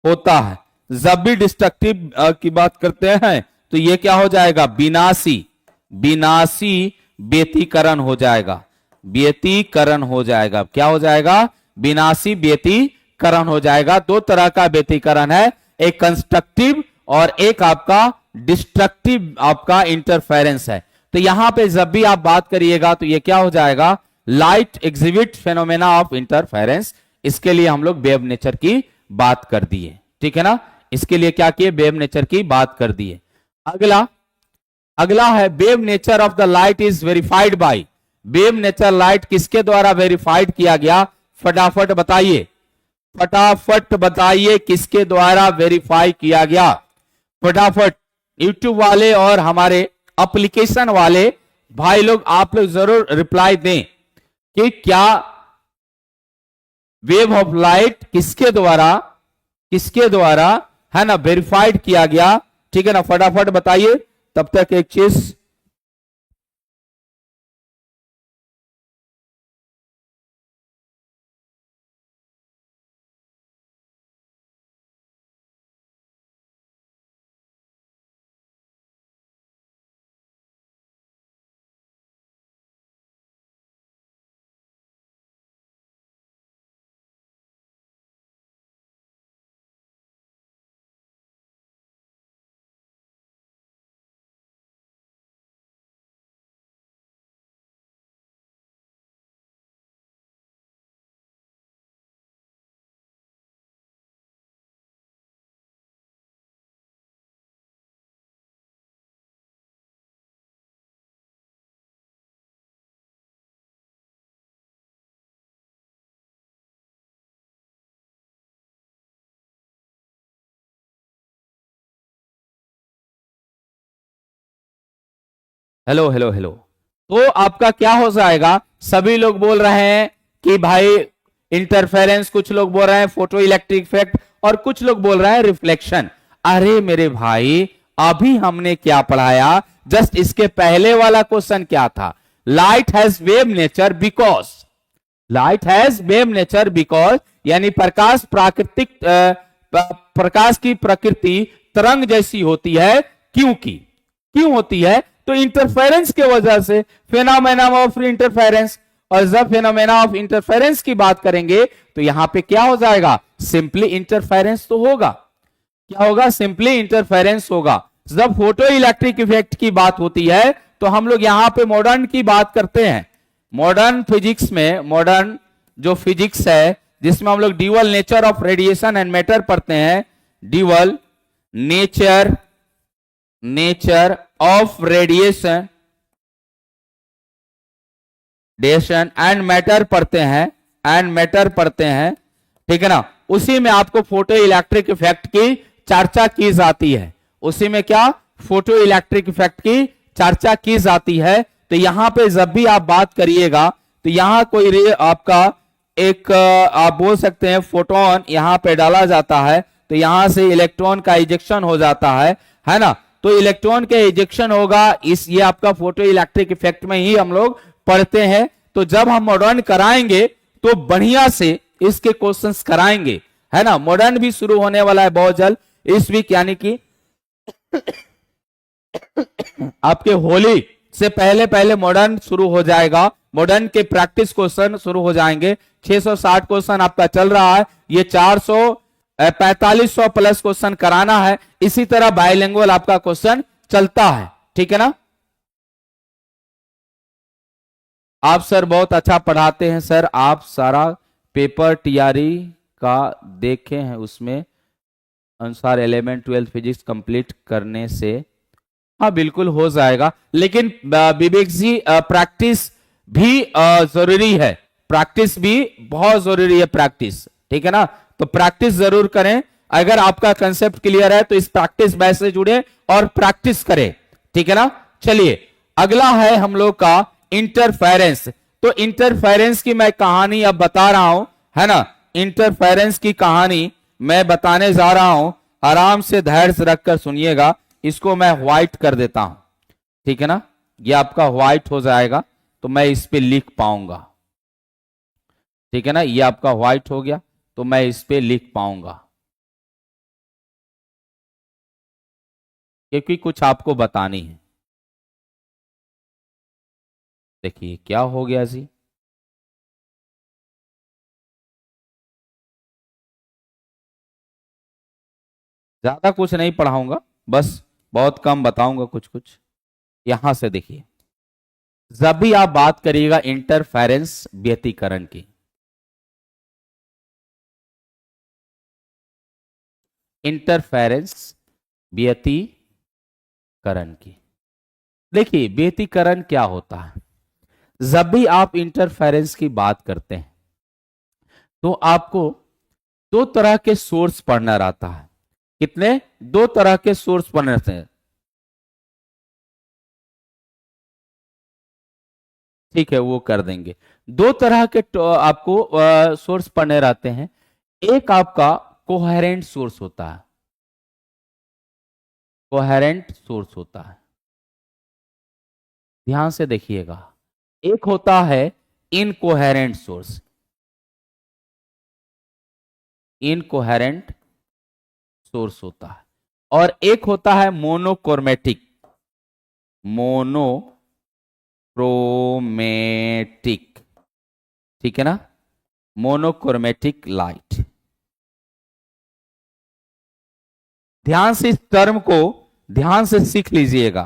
होता है। जब भी डिस्ट्रक्टिव की बात करते हैं, तो ये क्या हो जाएगा, विनाशी, विनाशी व्यतिकरण हो जाएगा, व्यतिकरण हो जाएगा। क्या हो जाएगा, विनाशी व्यतिकरण हो जाएगा। दो तरह का व्यतिकरण है, एक कंस्ट्रक्टिव और एक आपका डिस्ट्रक्टिव आपका इंटरफेरेंस है। तो यहां पे जब भी आप बात करिएगा, तो ये क्या हो जाएगा, light exhibit phenomena of interference. इसके लिए हम लोग वेव नेचर की बात कर दिए, ठीक है ना, इसके लिए क्या किए, वेव नेचर की बात कर दिए। अगला, अगला है wave nature of the light is verified bye, wave nature light किसके द्वारा वेरीफाइड किया गया, फटाफट बताइए, फटाफट बताइए किसके द्वारा वेरीफाई किया गया, फटाफट। यूट्यूब वाले और हमारे एप्लीकेशन वाले भाई लोग, आप लोग जरूर रिप्लाई दें कि क्या वेव ऑफ लाइट किसके द्वारा है ना वेरीफाइड किया गया, ठीक है ना, फटाफट बताइए। तब तक एक चीज, हेलो हेलो हेलो। तो आपका क्या हो जाएगा, सभी लोग बोल रहे हैं कि भाई इंटरफेरेंस, कुछ लोग बोल रहे हैं फोटो इलेक्ट्रिक इफेक्ट, और कुछ लोग बोल रहे हैं रिफ्लेक्शन। अरे मेरे भाई, अभी हमने क्या पढ़ाया, जस्ट इसके पहले वाला क्वेश्चन क्या था, light has wave nature because, light has wave nature because यानी प्रकाश प्राकृतिक प्रकाश की प्रकृति तरंग जैसी होती है, क्यों होती है? तो इंटरफेरेंस के वजह से, फेनोमेना ऑफ इंटरफेरेंस। और जब फेनोमेना ऑफ इंटरफेरेंस की बात करेंगे तो यहां पे क्या हो जाएगा? सिंपली इंटरफेरेंस तो होगा। क्या होगा? सिंपली इंटरफेरेंस होगा। जब फोटो इलेक्ट्रिक इफेक्ट की बात होती है तो हम लोग यहां पे मॉडर्न की बात करते हैं। मॉडर्न फिजिक्स में, मॉडर्न जो फिजिक्स है जिसमें हम लोग dual nature of radiation and matter पढ़ते हैं, dual nature of radiation and matter पढ़ते हैं, ठीक है ना। उसी में आपको फोटो इलेक्ट्रिक इफेक्ट की चर्चा की जाती है। उसी में क्या? फोटो इलेक्ट्रिक इफेक्ट की चर्चा की जाती है। तो यहां पे जब भी आप बात करिएगा तो यहां कोई रे आपका एक आप बोल सकते हैं फोटोन यहां पे डाला जाता है, तो यहां से इलेक्ट्रॉन का इजेक्शन हो जाता है ना। तो इलेक्ट्रॉन के इजेक्शन होगा, इस ये आपका फोटो इलेक्ट्रिक इफेक्ट में ही हम लोग पढ़ते हैं। तो जब हम मॉडर्न कराएंगे तो बढ़िया से इसके क्वेश्चंस कराएंगे, है ना। मॉडर्न भी शुरू होने वाला है बहुत जल्द, इस वीक, यानी कि आपके होली से पहले मॉडर्न शुरू हो जाएगा। मॉडर्न के प्रैक्टिस क्वेश्चन शुरू हो जाएंगे। 660 क्वेश्चन आपका चल रहा है, ये 4500 प्लस क्वेश्चन कराना है। इसी तरह बायलिंगुअल आपका क्वेश्चन चलता है, ठीक है ना। आप सर बहुत अच्छा पढ़ाते हैं सर, आप सारा पेपर टीआरई का देखे हैं, उसमें अनुसार 11 12 फिजिक्स कंप्लीट करने से, हाँ बिल्कुल हो जाएगा। लेकिन विवेक जी प्रैक्टिस भी जरूरी है, प्रैक्टिस भी बहुत जरूरी है, प्रैक्टिस, ठीक है ना। तो प्रैक्टिस जरूर करें। अगर आपका कंसेप्ट क्लियर है तो इस प्रैक्टिस बैच से जुड़े और प्रैक्टिस करें, ठीक है ना। चलिए अगला है हम लोग का इंटरफेरेंस। तो इंटरफेरेंस की मैं कहानी अब बता रहा हूं, है ना। इंटरफेरेंस की कहानी मैं बताने जा रहा हूं, आराम से धैर्य रखकर सुनिएगा। इसको मैं व्हाइट कर देता हूं, ठीक है ना। ये आपका व्हाइट हो जाएगा तो मैं इस पे लिख पाऊंगा, ठीक है ना। ये आपका व्हाइट हो गया तो मैं इस पे लिख पाऊंगा, क्योंकि कुछ आपको बतानी है। देखिए क्या हो गया जी, ज्यादा कुछ नहीं पढ़ाऊंगा, बस बहुत कम बताऊंगा कुछ कुछ। यहां से देखिए, जब भी आप बात करिएगा इंटरफेरेंस व्यतिकरण की, इंटरफेरेंस व्यतिकरण की, देखिए व्यतिकरण क्या होता है। जब भी आप इंटरफेरेंस की बात करते हैं तो आपको दो तरह के सोर्स पढ़ना रहता है। कितने? दो तरह के सोर्स पढ़ने रहते हैं, ठीक है वो कर देंगे। दो तरह के आपको सोर्स पढ़ने रहते हैं। एक आपका कोहेरेंट सोर्स होता है, कोहेरेंट सोर्स होता है, ध्यान से देखिएगा। एक होता है इनकोहेरेंट सोर्स, इनकोहेरेंट सोर्स होता है। और एक होता है मोनोक्रोमेटिक, मोनोक्रोमेटिक, ठीक है ना, मोनोक्रोमेटिक लाइट। ध्यान से इस टर्म को ध्यान से सीख लीजिएगा,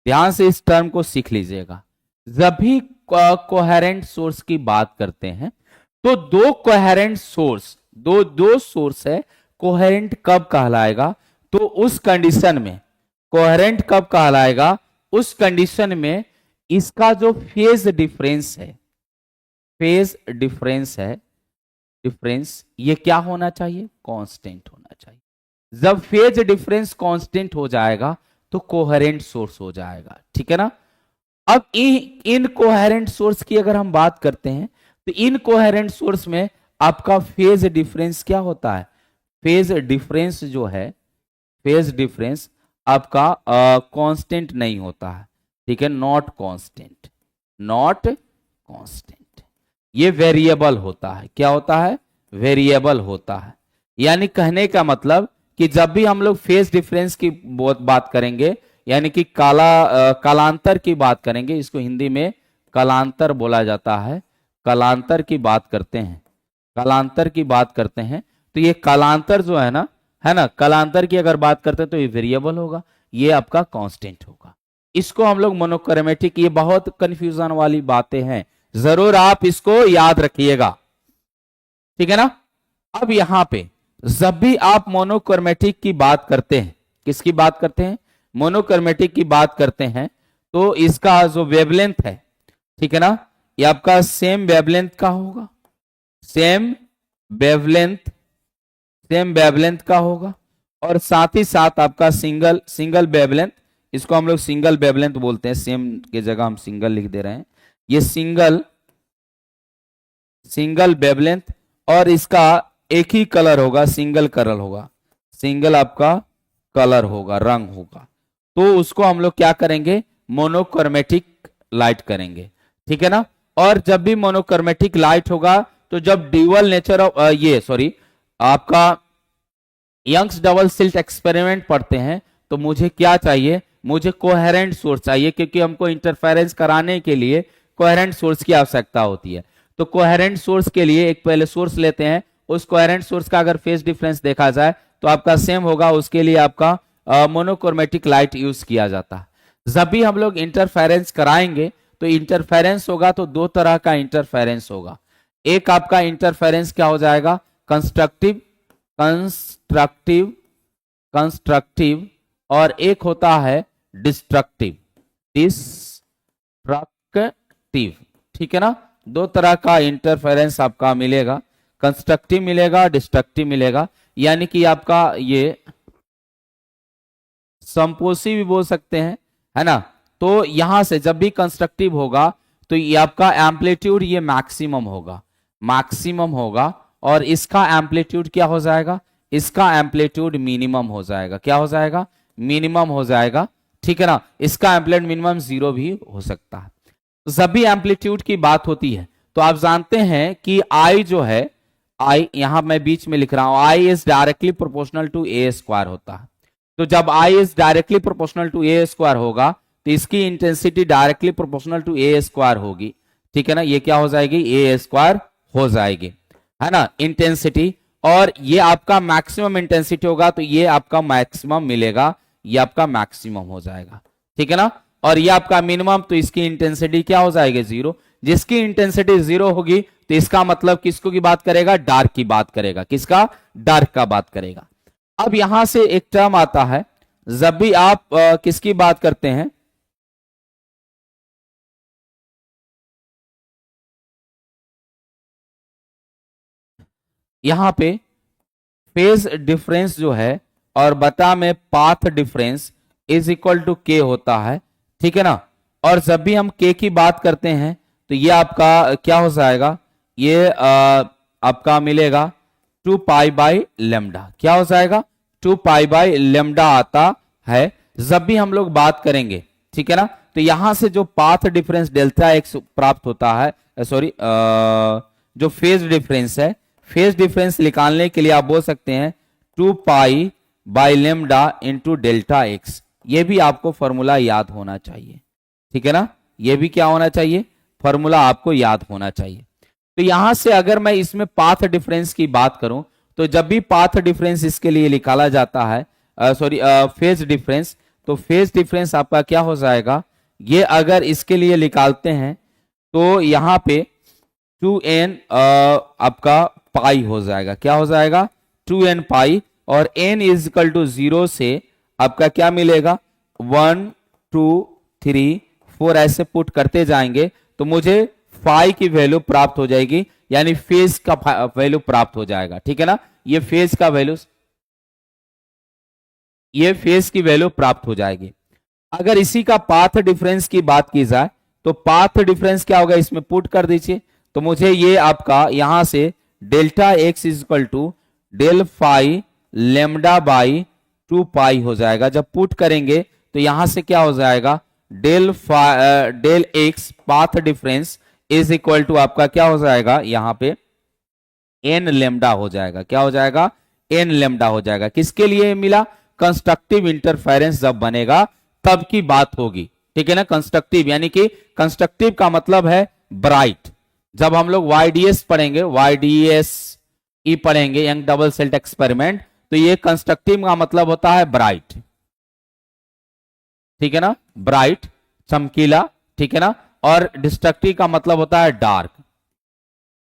ध्यान से इस टर्म को सीख लीजिएगा। जब भी कोहेरेंट सोर्स की बात करते हैं तो दो कोहेरेंट सोर्स, दो सोर्स है, कोहेरेंट कब कहलाएगा? तो उस कंडीशन में कोहेरेंट कब कहलाएगा? उस कंडीशन में इसका जो फेज डिफरेंस है, फेज डिफरेंस है, डिफरेंस ये क्या होना चाहिए? कांस्टेंट होना चाहिए। जब फेज डिफरेंस कांस्टेंट हो जाएगा तो कोहेरेंट सोर्स हो जाएगा, ठीक है ना। अब इन कोहेरेंट सोर्स की अगर हम बात करते हैं तो इन कोहेरेंट सोर्स में आपका फेज डिफरेंस क्या होता है? फेज डिफरेंस जो है, फेज डिफरेंस आपका कांस्टेंट नहीं होता है, ठीक है, नॉट कांस्टेंट, नॉट कांस्टेंट, ये वेरिएबल होता है। क्या होता है? वेरिएबल होता है। यानी कहने का मतलब कि जब भी हम लोग फेज डिफरेंस की बात करेंगे, यानी कि कालांतर की बात करेंगे, इसको हिंदी में कालांतर बोला जाता है, कालांतर की बात करते हैं, कालांतर की बात करते हैं, तो ये कालांतर जो है ना, कालांतर की अगर बात करते हैं तो ये वेरिएबल होगा, ये आपका कांस्टेंट होगा। इसको हम लोग मोनोक्रोमेटिक, ये बहुत कंफ्यूजन वाली बातें हैं, जरूर आप इसको याद रखिएगा, ठीक है ना। अब यहां पे जब भी आप मोनोक्रोमेटिक की बात करते हैं, किसकी बात करते हैं, मोनोक्रोमेटिक की बात करते हैं, तो इसका जो वेवलेंथ है, ठीक है ना, ये आपका सेम वेवलेंथ का होगा, सेम वेवलेंथ, सेम वेवलेंथ का होगा, और साथ ही साथ आपका सिंगल वेवलेंथ, इसको हम लोग सिंगल वेवलेंथ बोलते हैं, सेम की जगह हम सिंगल लिख दे रहे हैं, ये सिंगल वेवलेंथ, और इसका एक ही कलर होगा, सिंगल कलर होगा, सिंगल आपका कलर होगा, रंग होगा, तो उसको हम लोग क्या करेंगे, मोनोक्रोमेटिक लाइट करेंगे, ठीक है ना। और जब भी मोनोक्रोमेटिक लाइट होगा, तो जब ड्यूअल नेचर ऑफ आपका यंग्स डबल स्लिट एक्सपेरिमेंट पढ़ते हैं, तो मुझे क्या चाहिए, मुझे कोहेरेंट सोर्स चाहिए, क्योंकि हमको इंटरफेरेंस कराने के लिए कोहेरेंट सोर्स की आवश्यकता होती है। तो कोहेरेंट सोर्स के लिए एक पहले सोर्स लेते हैं, उस कोहेरेंट सोर्स का अगर फेज डिफरेंस देखा जाए तो आपका सेम होगा, उसके लिए आपका मोनोक्रोमेटिक लाइट यूज किया जाता है। जब भी हम लोग इंटरफेरेंस कराएंगे, तो इंटरफेरेंस होगा तो दो तरह का इंटरफेरेंस होगा, एक आपका इंटरफेरेंस क्या हो जाएगा, कंस्ट्रक्टिव कंस्ट्रक्टिव कंस्ट्रक्टिव और एक होता है डिस्ट्रक्टिव, ठीक है ना। दो तरह का इंटरफेरेंस आपका मिलेगा, कंस्ट्रक्टिव मिलेगा, डिस्ट्रक्टिव मिलेगा, यानी कि आपका ये संपोषी भी बोल सकते हैं, है ना। तो यहां से जब भी कंस्ट्रक्टिव होगा, तो ये आपका एम्पलीट्यूड ये मैक्सिमम होगा, मैक्सिमम होगा, और इसका एम्पलीट्यूड क्या हो जाएगा, इसका एम्पलीट्यूड मिनिमम हो जाएगा, क्या हो जाएगा, मिनिमम हो जाएगा, ठीक है ना। इसका एम्पलीट्यूड मिनिमम 0 भी हो सकता है। जब भी एम्पलीट्यूड की बात होती है, तो आप जानते हैं कि आई जो है, आई यहां मैं बीच में लिख रहा हूं, I is directly proportional to a square होता है। तो जब I is directly proportional to a square होगा, तो इसकी intensity directly proportional to a square होगी, ठीक है ना, ये क्या हो जाएगी, ए स्क्वायर हो जाएगी, है ना, इंटेंसिटी। और ये आपका मैक्सिमम इंटेंसिटी होगा, तो ये आपका मैक्सिमम मिलेगा, ये आपका मैक्सिमम हो जाएगा, ठीक है ना। और ये आपका मिनिमम, तो इसकी इंटेंसिटी क्या हो जाएगी, 0। जिसकी इंटेंसिटी 0 होगी, तो इसका मतलब किसको की बात करेगा, डार्क की बात करेगा, किसका, डार्क का बात करेगा। अब यहां से एक टर्म आता है, जब भी आप किसकी बात करते हैं, यहां पे फेज डिफरेंस जो है और बटा में path difference is equal to k होता है, ठीक है ना। और जब भी हम के की बात करते हैं, तो ये आपका क्या हो जाएगा, ये आपका मिलेगा 2 पाई बाई लेमडा, क्या हो जाएगा, 2 पाई बाई लेमडा आता है जब भी हम लोग बात करेंगे, ठीक है ना। तो यहां से जो पाथ डिफरेंस डेल्टा एक्स प्राप्त होता है, सॉरी जो फेज डिफरेंस है, फेज डिफरेंस निकालने के लिए आप बोल सकते हैं 2 pi by lambda into delta x, ये भी आपको फॉर्मूला याद होना चाहिए, ठीक है ना, ये भी क्या होना चाहिए, फॉर्मूला आपको याद होना चाहिए। तो यहां से अगर मैं इसमें पाथ डिफरेंस की बात करूं, तो जब भी पाथ डिफरेंस इसके लिए निकाला जाता है, सॉरी फेज डिफरेंस, तो फेज डिफरेंस आपका क्या हो जाएगा, ये अगर इसके लिए निकालते हैं, तो यहां पे 2n आपका पाई हो जाएगा, क्या हो जाएगा, 2n पाई, और n इज इक्वल टू 0 से आपका क्या मिलेगा, 1 2 3 4 ऐसे पुट करते जाएंगे, तो मुझे फाई की वैल्यू प्राप्त हो जाएगी, यानी फेज का वैल्यू प्राप्त हो जाएगा, ठीक है ना। ये फेज का वैल्यू, ये फेज की वैल्यू प्राप्त हो जाएगी। अगर इसी का पाथ डिफरेंस की बात की जाए, तो पाथ डिफरेंस क्या होगा, इसमें पुट कर दीजिए, तो मुझे ये आपका यहां से delta x is equal to del phi lambda by 2 pi हो जाएगा। जब पुट करेंगे तो यहां से क्या हो जाएगा, del x path difference is equal to आपका क्या हो जाएगा, यहां पे एन लेमडा हो जाएगा, क्या हो जाएगा, एन लेमडा हो जाएगा। किसके लिए मिला? कंस्ट्रक्टिव इंटरफेरेंस जब बनेगा तब की बात होगी, ठीक है ना। कंस्ट्रक्टिव यानी कि कंस्ट्रक्टिव का मतलब है ब्राइट। जब हम लोग YDS पढ़ेंगे, YDS पढ़ेंगे, यंग डबल स्लिट एक्सपेरिमेंट, तो ये कंस्ट्रक्टिव का मतलब होता है ब्राइट, ठीक है ना, ब्राइट, चमकीला, ठीक है ना। और डिस्ट्रक्टिव का मतलब होता है डार्क,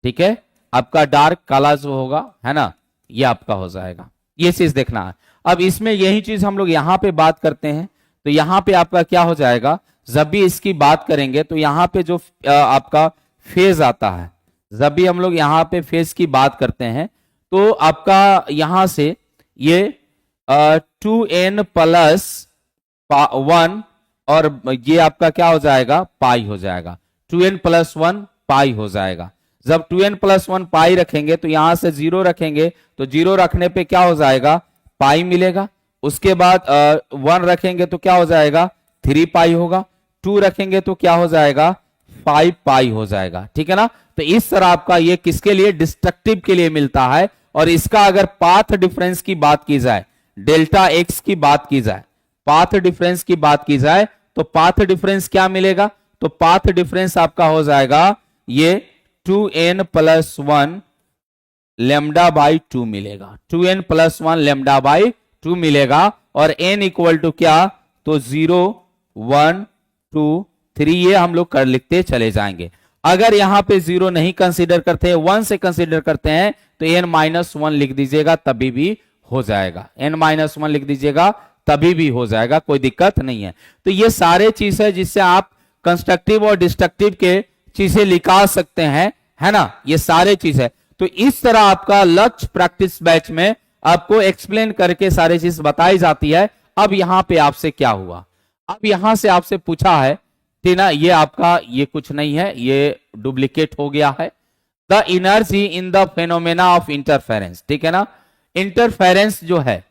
ठीक है। आपका डार्क काला जो होगा, है ना, ये आपका हो जाएगा। ये चीज देखना है। अब इसमें यही चीज हम लोग यहां पे बात करते हैं, तो यहां पे आपका क्या हो जाएगा, जब भी इसकी बात करेंगे तो यहां पे जो आपका फेज आता है, जब भी हम लोग यहां पे फेज की बात करते हैं तो आपका यहां से ये 2n प्लस 1 और ये आपका क्या हो जाएगा, पाई हो जाएगा। 2n प्लस 1 पाई हो जाएगा। जब 2n प्लस 1 पाई रखेंगे तो यहां से 0 रखेंगे, तो 0 रखने पे क्या हो जाएगा, पाई मिलेगा। उसके बाद 1 रखेंगे तो क्या हो जाएगा, 3 पाई होगा। 2 रखेंगे तो क्या हो जाएगा, 5 पाई हो जाएगा, ठीक है ना। तो इस तरह आपका ये किसके लिए, डिस्ट्रक्टिव के लिए मिलता है। और इसका अगर पाथ डिफरेंस की बात की जाए, डेल्टा एक्स की बात की जाए, पाथ डिफरेंस की बात की जाए, तो पाथ डिफरेंस क्या मिलेगा, तो पाथ डिफरेंस आपका हो जाएगा ये 2n प्लस 1 लेमडा बाई 2 मिलेगा। 2n प्लस 1 लेमडा बाई 2 मिलेगा। और n इक्वल टू क्या, तो 0 1 2 3 ये हम लोग कर लिखते चले जाएंगे। अगर यहां पे 0 नहीं कंसीडर करते, 1 से कंसीडर करते हैं, तो n माइनस 1 लिख दीजिएगा, तभी भी हो जाएगा। n माइनस 1 लिख दीजिएगा, तभी भी हो जाएगा, कोई दिक्कत नहीं है। तो ये सारे चीज है जिससे आप कंस्ट्रक्टिव और डिस्ट्रक्टिव के चीजें निकाल सकते हैं, है ना, ये सारे चीज है। तो इस तरह आपका लक्ष्य प्रैक्टिस बैच में आपको एक्सप्लेन करके सारी चीज बताई जाती है। अब यहां पे आपसे क्या हुआ, अब यहां से आपसे पूछा है कि ना, ये आपका ये कुछ नहीं है, ये डुप्लीकेट हो गया है। The energy in the phenomena of interference, ठीक है ना। इंटरफेरेंस जो है,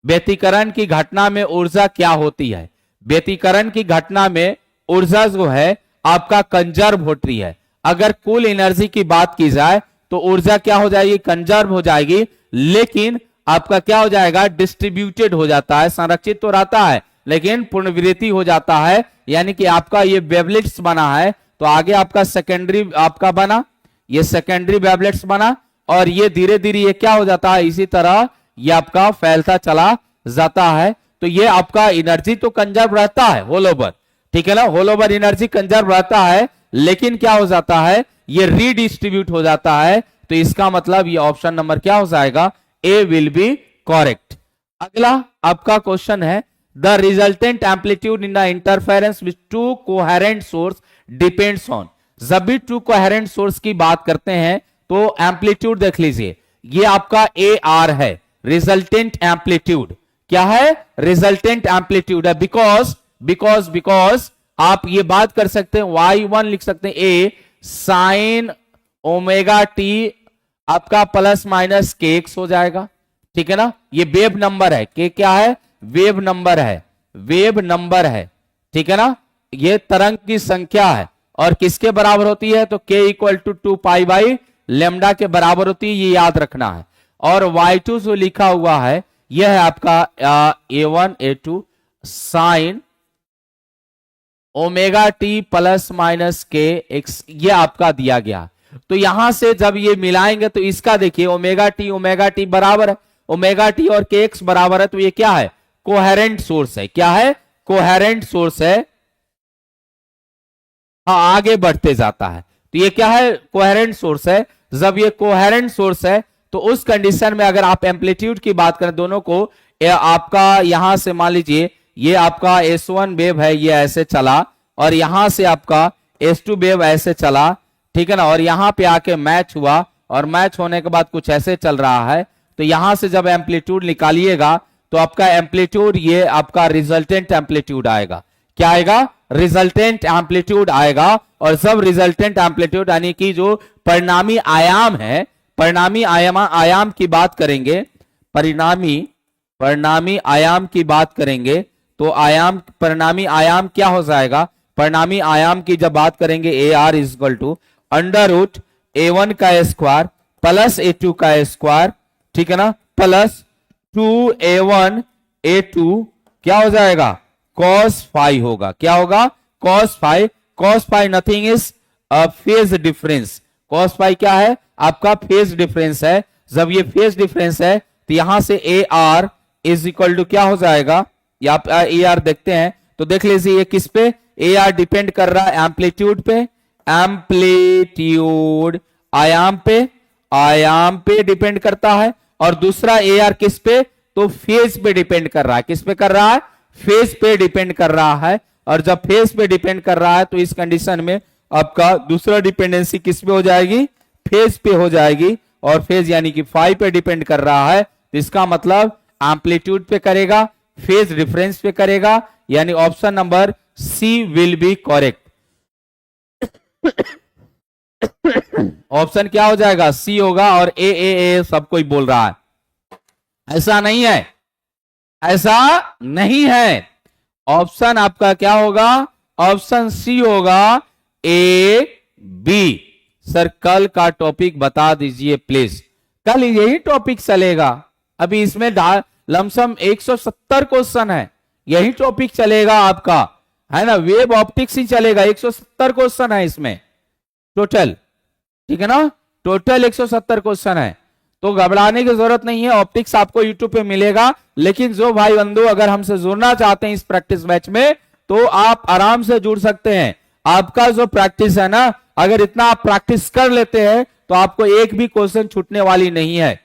व्यतिकरण की घटना में ऊर्जा क्या होती है, व्यतिकरण की घटना में ऊर्जा जो है आपका कंजर्व होती है। अगर कुल एनर्जी की बात की जाए तो ऊर्जा क्या हो जाएगी, कंजर्व हो जाएगी, लेकिन आपका क्या हो जाएगा, डिस्ट्रीब्यूटेड हो जाता है। संरक्षित तो रहता है लेकिन पुनर्वृत्ति हो जाता है, यानी कि आपका ये वेवलेट्स बना है, तो आगे आपका सेकेंडरी आपका बना, ये सेकेंडरी वेवलेट्स बना, और ये धीरे धीरे ये क्या हो जाता है, इसी तरह ये आपका फैलता चला जाता है। तो ये आपका एनर्जी तो कंजर्व रहता है होल ओवर, ठीक है ना, होल ओवर एनर्जी कंजर्व रहता है, लेकिन क्या हो जाता है, ये रीडिस्ट्रीब्यूट हो जाता है। तो इसका मतलब ये ऑप्शन नंबर क्या हो जाएगा, ए विल बी करेक्ट। अगला आपका क्वेश्चन है, the resultant amplitude in the interference with two coherent source depends on. जब भी टू कोहेरेंट सोर्स की बात करते हैं तो एम्पलीट्यूड देख लीजिए, ये आपका ए आर है, रिजल्टेंट एम्पलीट्यूड क्या है, रिजल्टेंट एम्पलीट्यूड है। बिकॉज आप ये बात कर सकते हैं, y1 लिख सकते हैं ए साइन ओमेगा टी आपका प्लस माइनस के एक्स हो जाएगा, ठीक है ना। ये वेव नंबर है, के क्या है, वेव नंबर है, वेव नंबर है, ठीक है ना। ये तरंग की संख्या है और किसके बराबर होती है, तो k equal to 2 pi by lambda के बराबर होती है, ये याद रखना है। और y2 जो लिखा हुआ है यह है आपका a1 a2 sine omega T plus minus के एक्स, ये आपका दिया गया। तो यहां से जब ये मिलाएंगे तो इसका देखिए ओमेगा टी बराबर है, ओमेगा टी और के एक्स बराबर है, तो ये क्या है, कोहेरेंट सोर्स है। क्या है, कोहेरेंट सोर्स है। हाँ, आगे बढ़ते जाता है, तो ये क्या है, कोहेरेंट सोर्स है। जब ये कोहेरेंट सोर्स है तो उस कंडीशन में अगर आप एम्पलीट्यूड की बात करें दोनों को, आपका यहां से मान लीजिए ये आपका S1 वेव है, ये ऐसे चला, और यहां से आपका S2 वेव ऐसे चला, ठीक है ना, और यहां पे आके मैच हुआ, और मैच होने के बाद कुछ ऐसे चल रहा है। तो यहां से जब एम्पलीट्यूड निकालिएगा तो आपका एम्पलीट्यूड ये आपका रिजल्टेंट एम्पलीट्यूड आएगा। क्या आएगा, रिजल्टेंट एम्पलीट्यूड आएगा। और जब रिजल्टेंट एम्पलीट्यूड यानी कि जो परिणामी आयाम है, परिणामी आयाम की बात करेंगे, परिणामी आयाम की बात करेंगे, तो परिणामी आयाम क्या हो जाएगा, परिणामी आयाम की जब बात करेंगे A R is equal to under root A1 का स्क्वायर प्लस A2 का स्क्वायर, ठीक है ना, प्लस 2a1a2 क्या हो जाएगा, cos फाई होगा। क्या होगा, cos phi. cos phi nothing is phase difference. cos phi क्या है, आपका फेज डिफरेंस है। जब ये फेज डिफरेंस है तो यहां से A R is equal to क्या हो जाएगा, या ए आर देखते हैं तो देख लीजिए ये किस पे, ए आर डिपेंड कर रहा है एम्पलीट्यूड पे, एम्पलीट्यूड आयाम पे डिपेंड करता है। और दूसरा ए आर किस पे, तो फेज पे डिपेंड कर रहा है। किस पे कर रहा है, फेज पे डिपेंड कर रहा है। और जब फेज पे डिपेंड कर रहा है तो इस कंडीशन में आपका दूसरा डिपेंडेंसी किस पे हो जाएगी, फेज पे हो जाएगी। और फेज यानी कि फाई पे डिपेंड कर रहा है तो इसका मतलब एम्पलीट्यूड पे करेगा, फेज डिफरेंस पे करेगा, यानी option number C will be correct. Option क्या हो जाएगा, सी होगा। और ए सब कोई बोल रहा है, ऐसा नहीं है, ऐसा नहीं है। ऑप्शन आपका क्या होगा, ऑप्शन सी होगा, ए बी। सर कल का टॉपिक बता दीजिए प्लीज, कल यही टॉपिक चलेगा। अभी इसमें लमसम 170 क्वेश्चन है, यही टॉपिक चलेगा आपका, है ना, वेब ऑप्टिक्स ही चलेगा। 170 क्वेश्चन है इसमें टोटल, ठीक है ना, टोटल 170 क्वेश्चन है। तो घबराने की जरूरत नहीं है, ऑप्टिक्स आपको यूट्यूब पे मिलेगा। लेकिन जो भाई बंधु अगर हमसे जुड़ना चाहते हैं इस प्रैक्टिस बैच में, तो आप आराम से जुड़ सकते हैं। आपका जो प्रैक्टिस है ना, अगर इतना आप प्रैक्टिस कर लेते हैं तो आपको एक भी क्वेश्चन छूटने वाली नहीं है,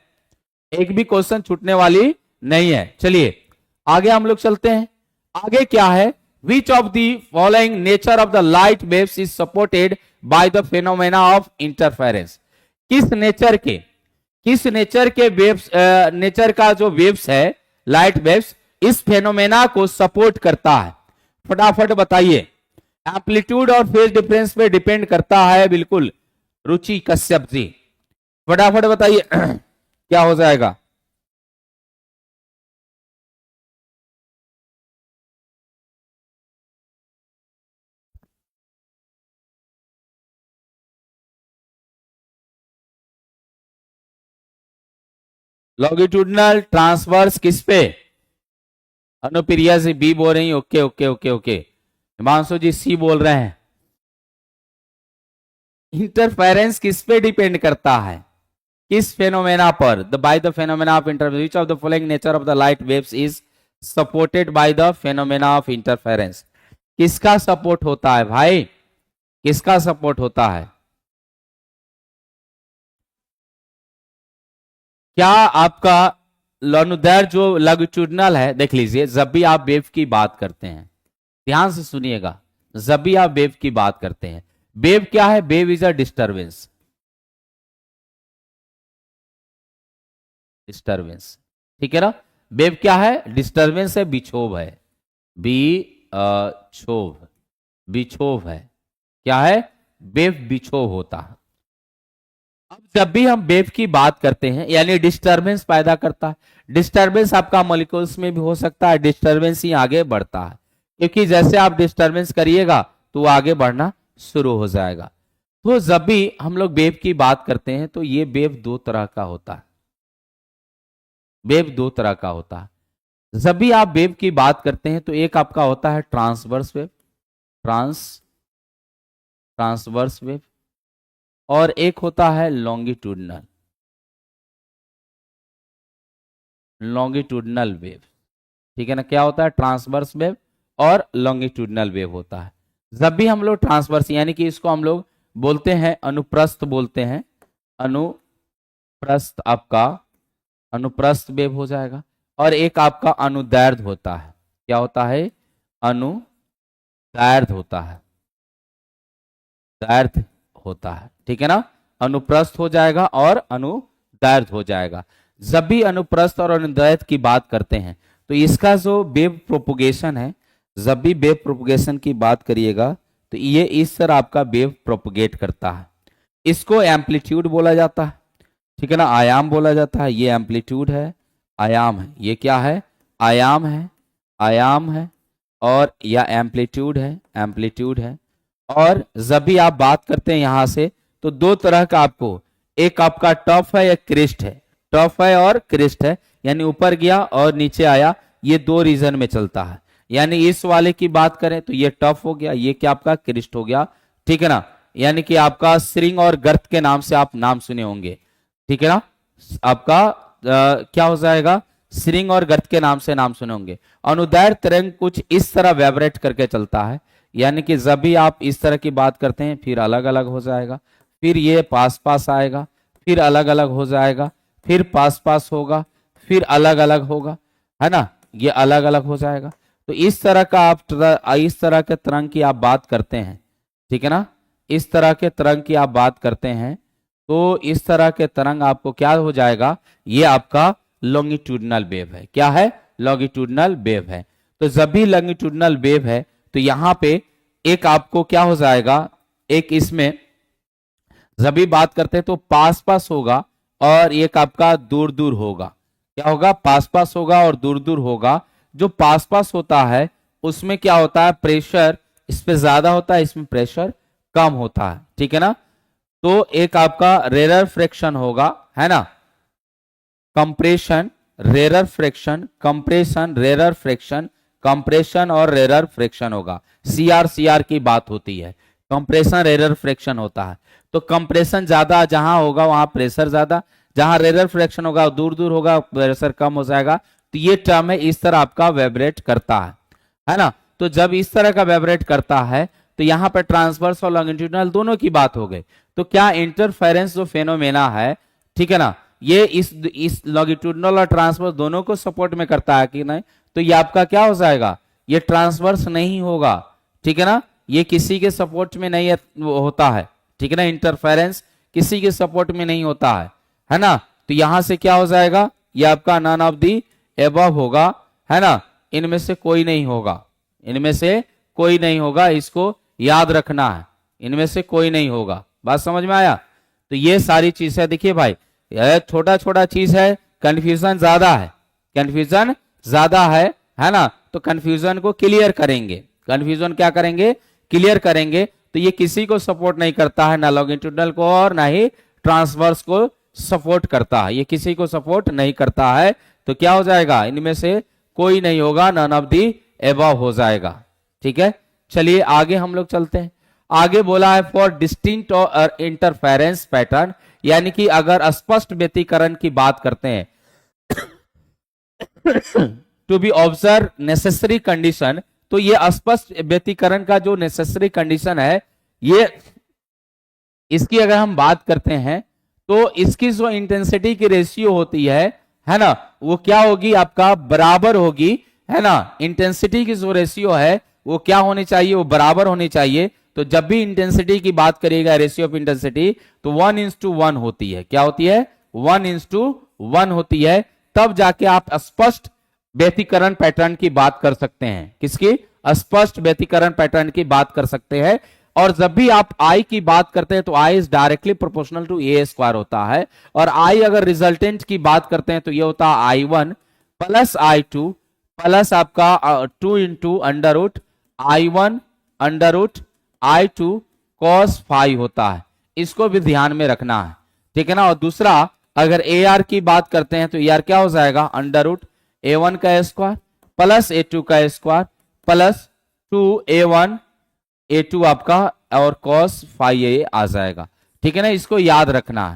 एक भी क्वेश्चन छूटने वाली नहीं है। चलिए आगे हम लोग चलते हैं। आगे क्या है, which of the following nature of the light waves is supported by the phenomena of interference. किस नेचर के वेव्स, नेचर का जो वेव्स है लाइट वेव्स, इस फेनोमेना को सपोर्ट करता है, फटाफट बताइए। एम्पलीट्यूड और फेज डिफरेंस पे डिपेंड करता है, बिल्कुल रुचि कश्यप जी, फटाफट बताइए क्या हो जाएगा। लॉन्गिट्यूडनल ट्रांसवर्स किस पे, अनुप्रिया जी बी बोल रही, okay okay okay okay. Himanshu ji C बोल रहे हैं। इंटरफेरेंस किस पे डिपेंड करता है, किस फेनोमेना पर, the by the phenomena of interference, which of the following nature of the light waves is supported by the phenomena of interference. किसका सपोर्ट होता है भाई, किसका सपोर्ट होता है। क्या आपका लॉन्गिट्यूडनल जो लॉन्गिट्यूडनल है, देख लीजिए, जब भी आप वेव की बात करते हैं, ध्यान से सुनिएगा, जब भी आप वेव की बात करते हैं, वेव क्या है, wave is a disturbance, disturbance, ठीक है ना। वेव क्या है, डिस्टरबेंस है, बिछोव है, बिछोव है, क्या है, वेव बिछोव होता है। अब जब भी हम वेव की बात करते हैं यानी डिस्टरबेंस पैदा करता है, डिस्टरबेंस आपका मॉलिक्यूल्स में भी हो सकता है, डिस्टरबेंस ही आगे बढ़ता है, क्योंकि जैसे आप डिस्टरबेंस करिएगा तो वो आगे बढ़ना शुरू हो जाएगा। तो जब भी हम लोग वेव की बात करते हैं तो ये वेव दो तरह का होता है, वेव दो तरह का होता है। जब भी आप वेव की बात करते हैं तो एक आपका होता है ट्रांसवर्स वेव, ट्रांसवर्स वेव, और एक होता है लॉन्गिट्यूडनल, लॉन्गिट्यूडनल वेव, ठीक है ना। क्या होता है, ट्रांसवर्स वेव और लॉन्गिट्यूडनल वेव होता है। जब भी हम लोग ट्रांसवर्स यानी कि इसको हम लोग बोलते हैं अनुप्रस्थ, बोलते हैं अनुप्रस्थ, आपका अनुप्रस्थ वेव हो जाएगा। और एक आपका अनुदैर्ध्य होता है, क्या होता है, अनुदैर्ध्य होता है, दैर्ध्य होता है, ठीक है ना। अनुप्रस्थ हो जाएगा और अनुदैर्ध्य हो जाएगा। जब भी अनुप्रस्थ और अनुदैर्ध्य की बात करते हैं तो इसका जो वेव प्रोपोगेशन है, जब भी वेव प्रोपोगेशन की बात करिएगा तो ये इस तरह आपका वेव प्रोपोगेट करता है। इसको एम्पलीट्यूड बोला जाता है, ठीक है ना, आयाम बोला जाता है। ये एम्पलीट्यूड है, आयाम है, ये क्या है, आयाम है, आयाम है, और या एम्पलीट्यूड है, एम्पलीट्यूड है। और जब भी आप बात करते हैं यहां से तो दो तरह का आपको, एक आपका टॉप है, एक क्रेस्ट है, टफ है और क्रिस्ट है, यानी ऊपर गया और नीचे आया, ये दो रीजन में चलता है। यानी इस वाले की बात करें तो ये टफ हो गया, ये क्या आपका क्रिस्ट हो गया, ठीक है ना। यानी कि आपका श्रिंग और गर्त के नाम से आप नाम सुने होंगे, ठीक है ना। आपका क्या हो जाएगा, श्रिंग और गर्त के नाम से नाम सुने होंगे। अनुदैर्ध्य तरंग कुछ इस तरह वाइब्रेट करके चलता है, यानी कि जब भी आप इस तरह की बात करते हैं फिर अलग अलग हो जाएगा, फिर ये पास पास आएगा, फिर अलग अलग हो जाएगा, फिर पास पास होगा, फिर अलग अलग होगा, है ना, ये अलग अलग हो जाएगा। तो इस तरह का आप इस तरह के तरंग की आप बात करते हैं, ठीक है ना, इस तरह के तरंग की आप बात करते हैं, तो इस तरह के तरंग आपको क्या हो जाएगा, ये आपका लॉन्गिट्यूडनल वेव है। क्या है, लॉन्गिट्यूडनल वेव है। तो जब भी लॉन्गिट्यूडनल वेव है तो यहां पे एक आपको क्या हो जाएगा, एक इसमें जब भी बात करते हैं तो पास पास होगा और एक आपका दूर दूर होगा। क्या होगा, पास पास होगा और दूर दूर होगा। जो पास पास होता है उसमें क्या होता है, प्रेशर इस पे ज्यादा होता है, इसमें प्रेशर कम होता है, ठीक है ना। तो एक आपका रेरर फ्रैक्शन होगा, है ना, compression rarer fraction, compression rarer fraction, compression और रेरर फ्रैक्शन होगा। सीआर की बात होती है, कंप्रेशन रेरर फ्रैक्शन होता है। तो कंप्रेशन ज्यादा जहां होगा वहां प्रेशर ज्यादा, जहां रेरर फ्रैक्शन होगा दूर दूर होगा प्रेशर कम हो जाएगा। तो ये टर्म है, इस तरह आपका वाइब्रेट करता है ना। तो जब इस तरह का वाइब्रेट करता है तो यहां पर ट्रांसवर्स और लॉन्गिट्यूडनल दोनों की बात हो गई। तो क्या इंटरफेरेंस जो फेनोमेना है, ठीक है ना, ये इस लॉन्गिट्यूडनल और ट्रांसवर्स दोनों को सपोर्ट में करता है कि नहीं, तो ये आपका क्या हो जाएगा, ये ट्रांसवर्स नहीं होगा, ठीक है ना, ये किसी के सपोर्ट में नहीं होता है, ठीक है ना, इंटरफेरेंस किसी के सपोर्ट में नहीं होता है ना। तो यहां से क्या हो जाएगा, ये आपका नन ऑफ दी एबव होगा, है ना, इनमें से कोई नहीं होगा, इनमें से कोई नहीं होगा, इसको याद रखना है, इनमें से कोई नहीं होगा। बात समझ में आया। तो ये सारी चीजें देखिए भाई, छोटा छोटा चीज है, कंफ्यूजन ज्यादा है, कंफ्यूजन ज्यादा है ना। तो कंफ्यूजन को क्लियर करेंगे, कंफ्यूजन क्या करेंगे, क्लियर करेंगे। तो ये किसी को सपोर्ट नहीं करता है, ना लॉन्गिट्यूडनल को और ना ही ट्रांसवर्स को सपोर्ट करता है, ये किसी को सपोर्ट नहीं करता है। तो क्या हो जाएगा, इनमें से कोई नहीं होगा, नन ऑफ दी एबव हो जाएगा, ठीक है। चलिए आगे हम लोग चलते हैं। आगे बोला है फॉर डिस्टिंक्ट और इंटरफेरेंस पैटर्न, यानी कि अगर स्पष्ट व्यतिकरण की बात करते हैं to be observe necessary condition, तो ये स्पष्ट व्यतिकरण का जो नेसेसरी कंडीशन है, ये इसकी अगर हम बात करते हैं तो इसकी जो इंटेंसिटी की रेशियो होती है ना, वो क्या होगी, आपका बराबर होगी, है ना। इंटेंसिटी की जो रेशियो है वो क्या होनी चाहिए, वो बराबर होनी चाहिए। तो जब भी इंटेंसिटी की बात करिएगा, रेशियो ऑफ इंटेंसिटी, तो 1:1 होती है। क्या होती है, 1:1 होती है। तब जाके आप स्पष्ट व्यतिकरण पैटर्न की बात कर सकते हैं। किसकी, स्पष्ट व्यतिकरण पैटर्न की बात कर सकते हैं। और जब भी आप आई की बात करते हैं तो I is directly proportional to a square होता है। और आई अगर रिजल्टेंट की बात करते हैं तो ये होता है I1 प्लस I2 प्लस आपका 2 into under root I1 under root I2 cos phi होता है। इसको भी ध्यान में रखना है, ठीक है ना। और दूसरा अगर ए आर की बात करते हैं तो ए आर क्या हो जाएगा, अंडर रूट A1 का स्क्वायर प्लस A2 का स्क्वायर प्लस 2A1 A2 आपका और cos फाई ए आ जाएगा, ठीक है ना। इसको याद रखना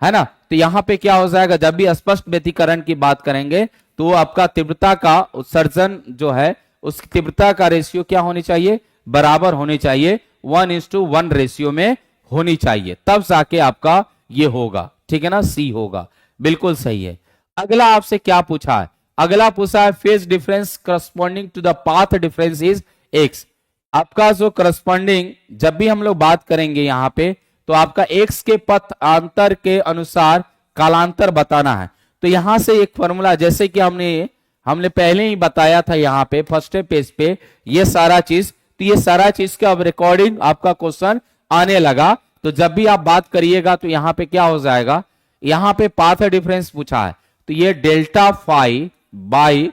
है ना। तो यहां पे क्या हो जाएगा, जब भी स्पष्ट व्यतिकरण की बात करेंगे तो आपका तीव्रता का उत्सर्जन जो है उसकी तीव्रता का रेशियो क्या होनी चाहिए, बराबर होनी चाहिए, 1:1 रेशियो में होनी चाहिए, तब जाके आपका ये होगा, ठीक है ना, सी होगा। बिल्कुल सही है। अगला आपसे क्या पूछा है, अगला पूछा है phase difference corresponding to the path difference is x। आपका जो करस्पॉन्डिंग, जब भी हम लोग बात करेंगे यहां पे, तो आपका x के पथ अंतर के अनुसार कालांतर बताना है। तो यहां से एक फॉर्मूला, जैसे कि हमने पहले ही बताया था यहां पे फर्स्ट पेज पे, ये सारा चीज, तो ये सारा चीज का अब रिकॉर्डिंग आपका क्वेश्चन आने लगा। तो जब भी आप बात करिएगा तो यहां पे क्या हो जाएगा, यहां पे पाथ डिफरेंस पूछा है, तो ये delta phi by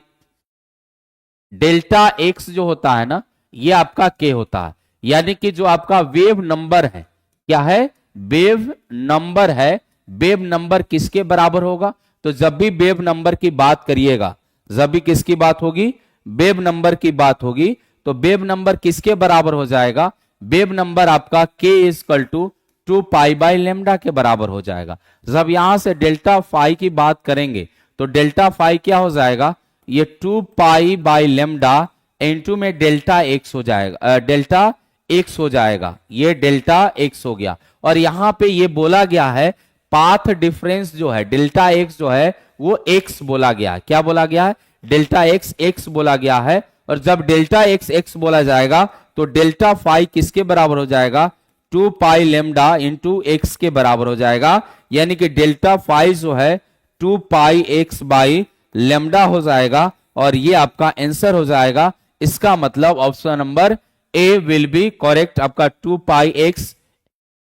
delta x जो होता है ना, ये आपका के होता है। यानी कि जो आपका वेव नंबर है, क्या है, वेव नंबर है, वेव नंबर किसके बराबर होगा, तो जब भी वेव नंबर की बात करिएगा, जब भी किसकी बात होगी, वेव नंबर की बात होगी, तो वेव नंबर किसके बराबर हो जाएगा, वेव नंबर आपका k equal to 2 pi by lambda के बराबर हो जाएगा। जब यहां से डेल्टा फाई की बात करेंगे तो डेल्टा फाई क्या हो जाएगा, ये 2 पाई बाई लेमडा इनटू में डेल्टा एक्स हो जाएगा, डेल्टा एक्स हो जाएगा, ये डेल्टा एक्स हो गया। और यहां पे ये बोला गया है पाथ डिफरेंस जो है डेल्टा एक्स जो है वो एक्स बोला गया, क्या बोला गया है, डेल्टा एक्स एक्स बोला गया है। और जब डेल्टा एक्स एक्स बोला जाएगा तो डेल्टा फाई किसके बराबर हो जाएगा, 2 पाई लेमडा इंटू एक्स के बराबर हो जाएगा, यानी कि डेल्टा फाई जो है 2 पाई एक्स बाई लेमडा हो जाएगा। और ये आपका आंसर हो जाएगा। इसका मतलब option number A will be correct, आपका 2 पाई एक्स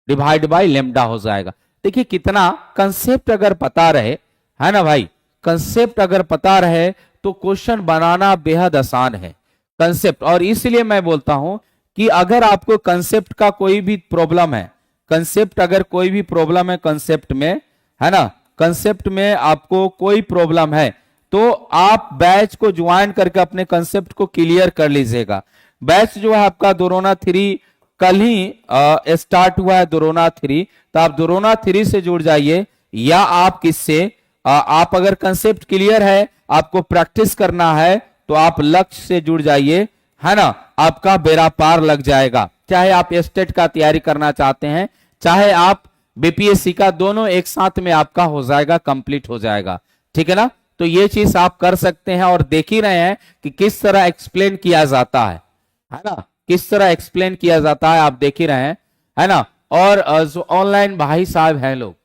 डिवाइड बाई लेमडा हो जाएगा। देखिए कितना कंसेप्ट अगर पता रहे, है ना भाई, कंसेप्ट अगर पता रहे तो क्वेश्चन बनाना बेहद आसान है कंसेप्ट। और इसलिए मैं बोलता हूं कि अगर आपको कंसेप्ट का कोई भी प्रॉब्लम है, कंसेप्ट अगर कोई भी प्रॉब्लम है कंसेप्ट में, है ना, कंसेप्ट में आपको कोई प्रॉब्लम है तो आप बैच को ज्वाइन करके अपने कंसेप्ट को क्लियर कर लीजिएगा। बैच जो है आपका दोरोना 3 कल ही स्टार्ट हुआ है, दोरोना 3, तो आप दोरोना 3 से जुड़ जाइए, या आप किससे, आप अगर कंसेप्ट क्लियर है, आपको प्रैक्टिस करना है तो आप लक्ष्य से जुड़ जाइए, है ना, आपका बेड़ा पार लग जाएगा। चाहे आप स्टेट का तैयारी करना चाहते हैं, चाहे आप बीपीएससी का, दोनों एक साथ में आपका हो जाएगा, कंप्लीट हो जाएगा, ठीक है ना। तो ये चीज आप कर सकते हैं और देख ही रहे हैं कि किस तरह एक्सप्लेन किया जाता है ना, किस तरह एक्सप्लेन किया जाता है, आप देख ही रहे हैं, है ना। और जो ऑनलाइन भाई साहब हैं लोग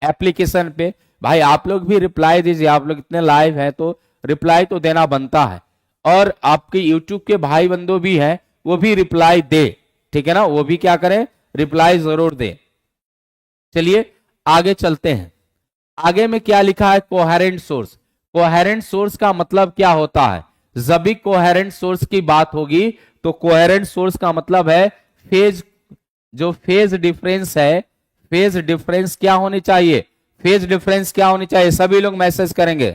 एप्लीकेशन पे, भाई आप लोग भी रिप्लाई दीजिए, आप लोग इतने लाइव हैं तो रिप्लाई तो देना बनता है। और आपके यूट्यूब के भाई बंधु भी हैं, वो भी रिप्लाई दे, ठीक है ना, वो भी क्या करें, रिप्लाई जरूर दे। चलिए आगे चलते हैं। आगे में क्या लिखा है, कोहेरेंट सोर्स। कोहेरेंट सोर्स का मतलब क्या होता है, जब भी कोहेरेंट सोर्स की बात होगी तो कोहेरेंट सोर्स का मतलब है फेज, जो फेज डिफरेंस है, फेज डिफरेंस क्या होनी चाहिए, फेज डिफरेंस क्या होनी चाहिए, सभी लोग मैसेज करेंगे।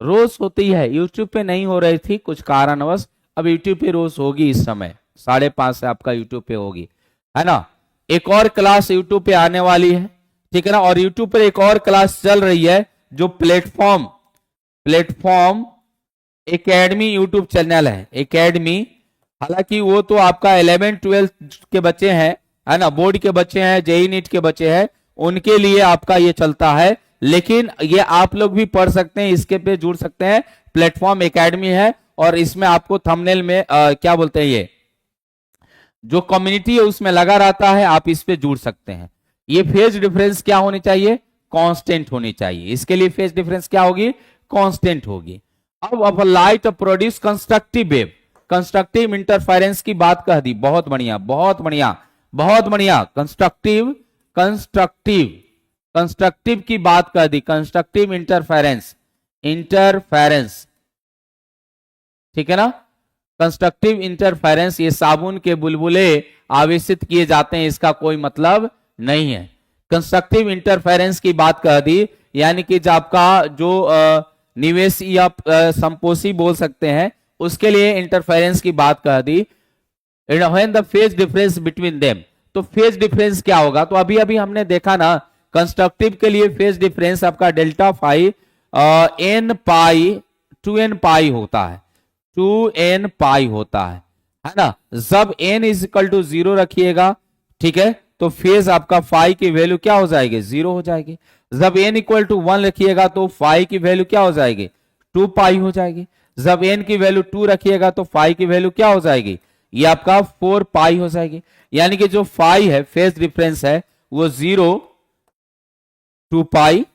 रोज होती है, यूट्यूब पे नहीं हो रही थी कुछ कारणवश, अब यूट्यूब पे रोज होगी, इस समय 5:30 से आपका यूट्यूब पे होगी, है ना। एक और क्लास यूट्यूब पे आने वाली है, ठीक है ना। और यूट्यूब पर एक और क्लास चल रही है जो प्लेटफॉर्म एकेडमी यूट्यूब चैनल है, एकेडमी। हालांकि वो तो आपका 11-12 के बच्चे हैं, है ना, बोर्ड के बच्चे हैं, जेई नीट के बच्चे हैं, उनके लिए आपका ये चलता है। लेकिन ये आप लोग भी पढ़ सकते हैं, इसके पे जुड़ सकते हैं, प्लेटफॉर्म एकेडमी है। और इसमें आपको थंबनेल में क्या बोलते हैं, ये जो कम्युनिटी है उसमें लगा रहता है, आप इस पे जुड़ सकते हैं। ये फेज डिफरेंस क्या होनी चाहिए, कांस्टेंट होनी चाहिए। इसके लिए फेज डिफरेंस क्या होगी, कांस्टेंट होगी। अब light produce constructive wave, constructive interference की बात कह दी, बहुत बढ़िया बहुत बढ़िया बहुत बढ़िया। कंस्ट्रक्टिव की बात कर दी, कंस्ट्रक्टिव इंटरफेरेंस, ठीक है ना। कंस्ट्रक्टिव इंटरफेरेंस, ये साबुन के बुलबुले आवेशित किए जाते हैं, इसका कोई मतलब नहीं है। कंस्ट्रक्टिव इंटरफेरेंस की बात कर दी, यानी कि जब आपका जो निवेश या संपोषी बोल सकते हैं, उसके लिए इंटरफेरेंस की बात कर दी। When the phase difference between them, तो फेज डिफरेंस क्या होगा, तो अभी अभी हमने देखा ना, कंस्ट्रक्टिव के लिए फेज डिफरेंस आपका डेल्टा फाई n पाई 2n पाई होता है, 2n पाई होता है ना। जब n इज इक्वल टू 0 रखिएगा, ठीक है, तो फेज आपका फाई की वैल्यू क्या हो जाएगी, 0 हो जाएगी। जब n इक्वल टू 1 रखिएगा तो फाई की वैल्यू क्या हो जाएगी, 2 पाई हो जाएगी। जब n की वैल्यू 2 रखिएगा तो फाई की वैल्यू क्या हो जाएगी, ये आपका 4 पाई हो जाएगी। यानी कि जो फाई है, फेज डिफरेंस है, वो 0, 2 पाई,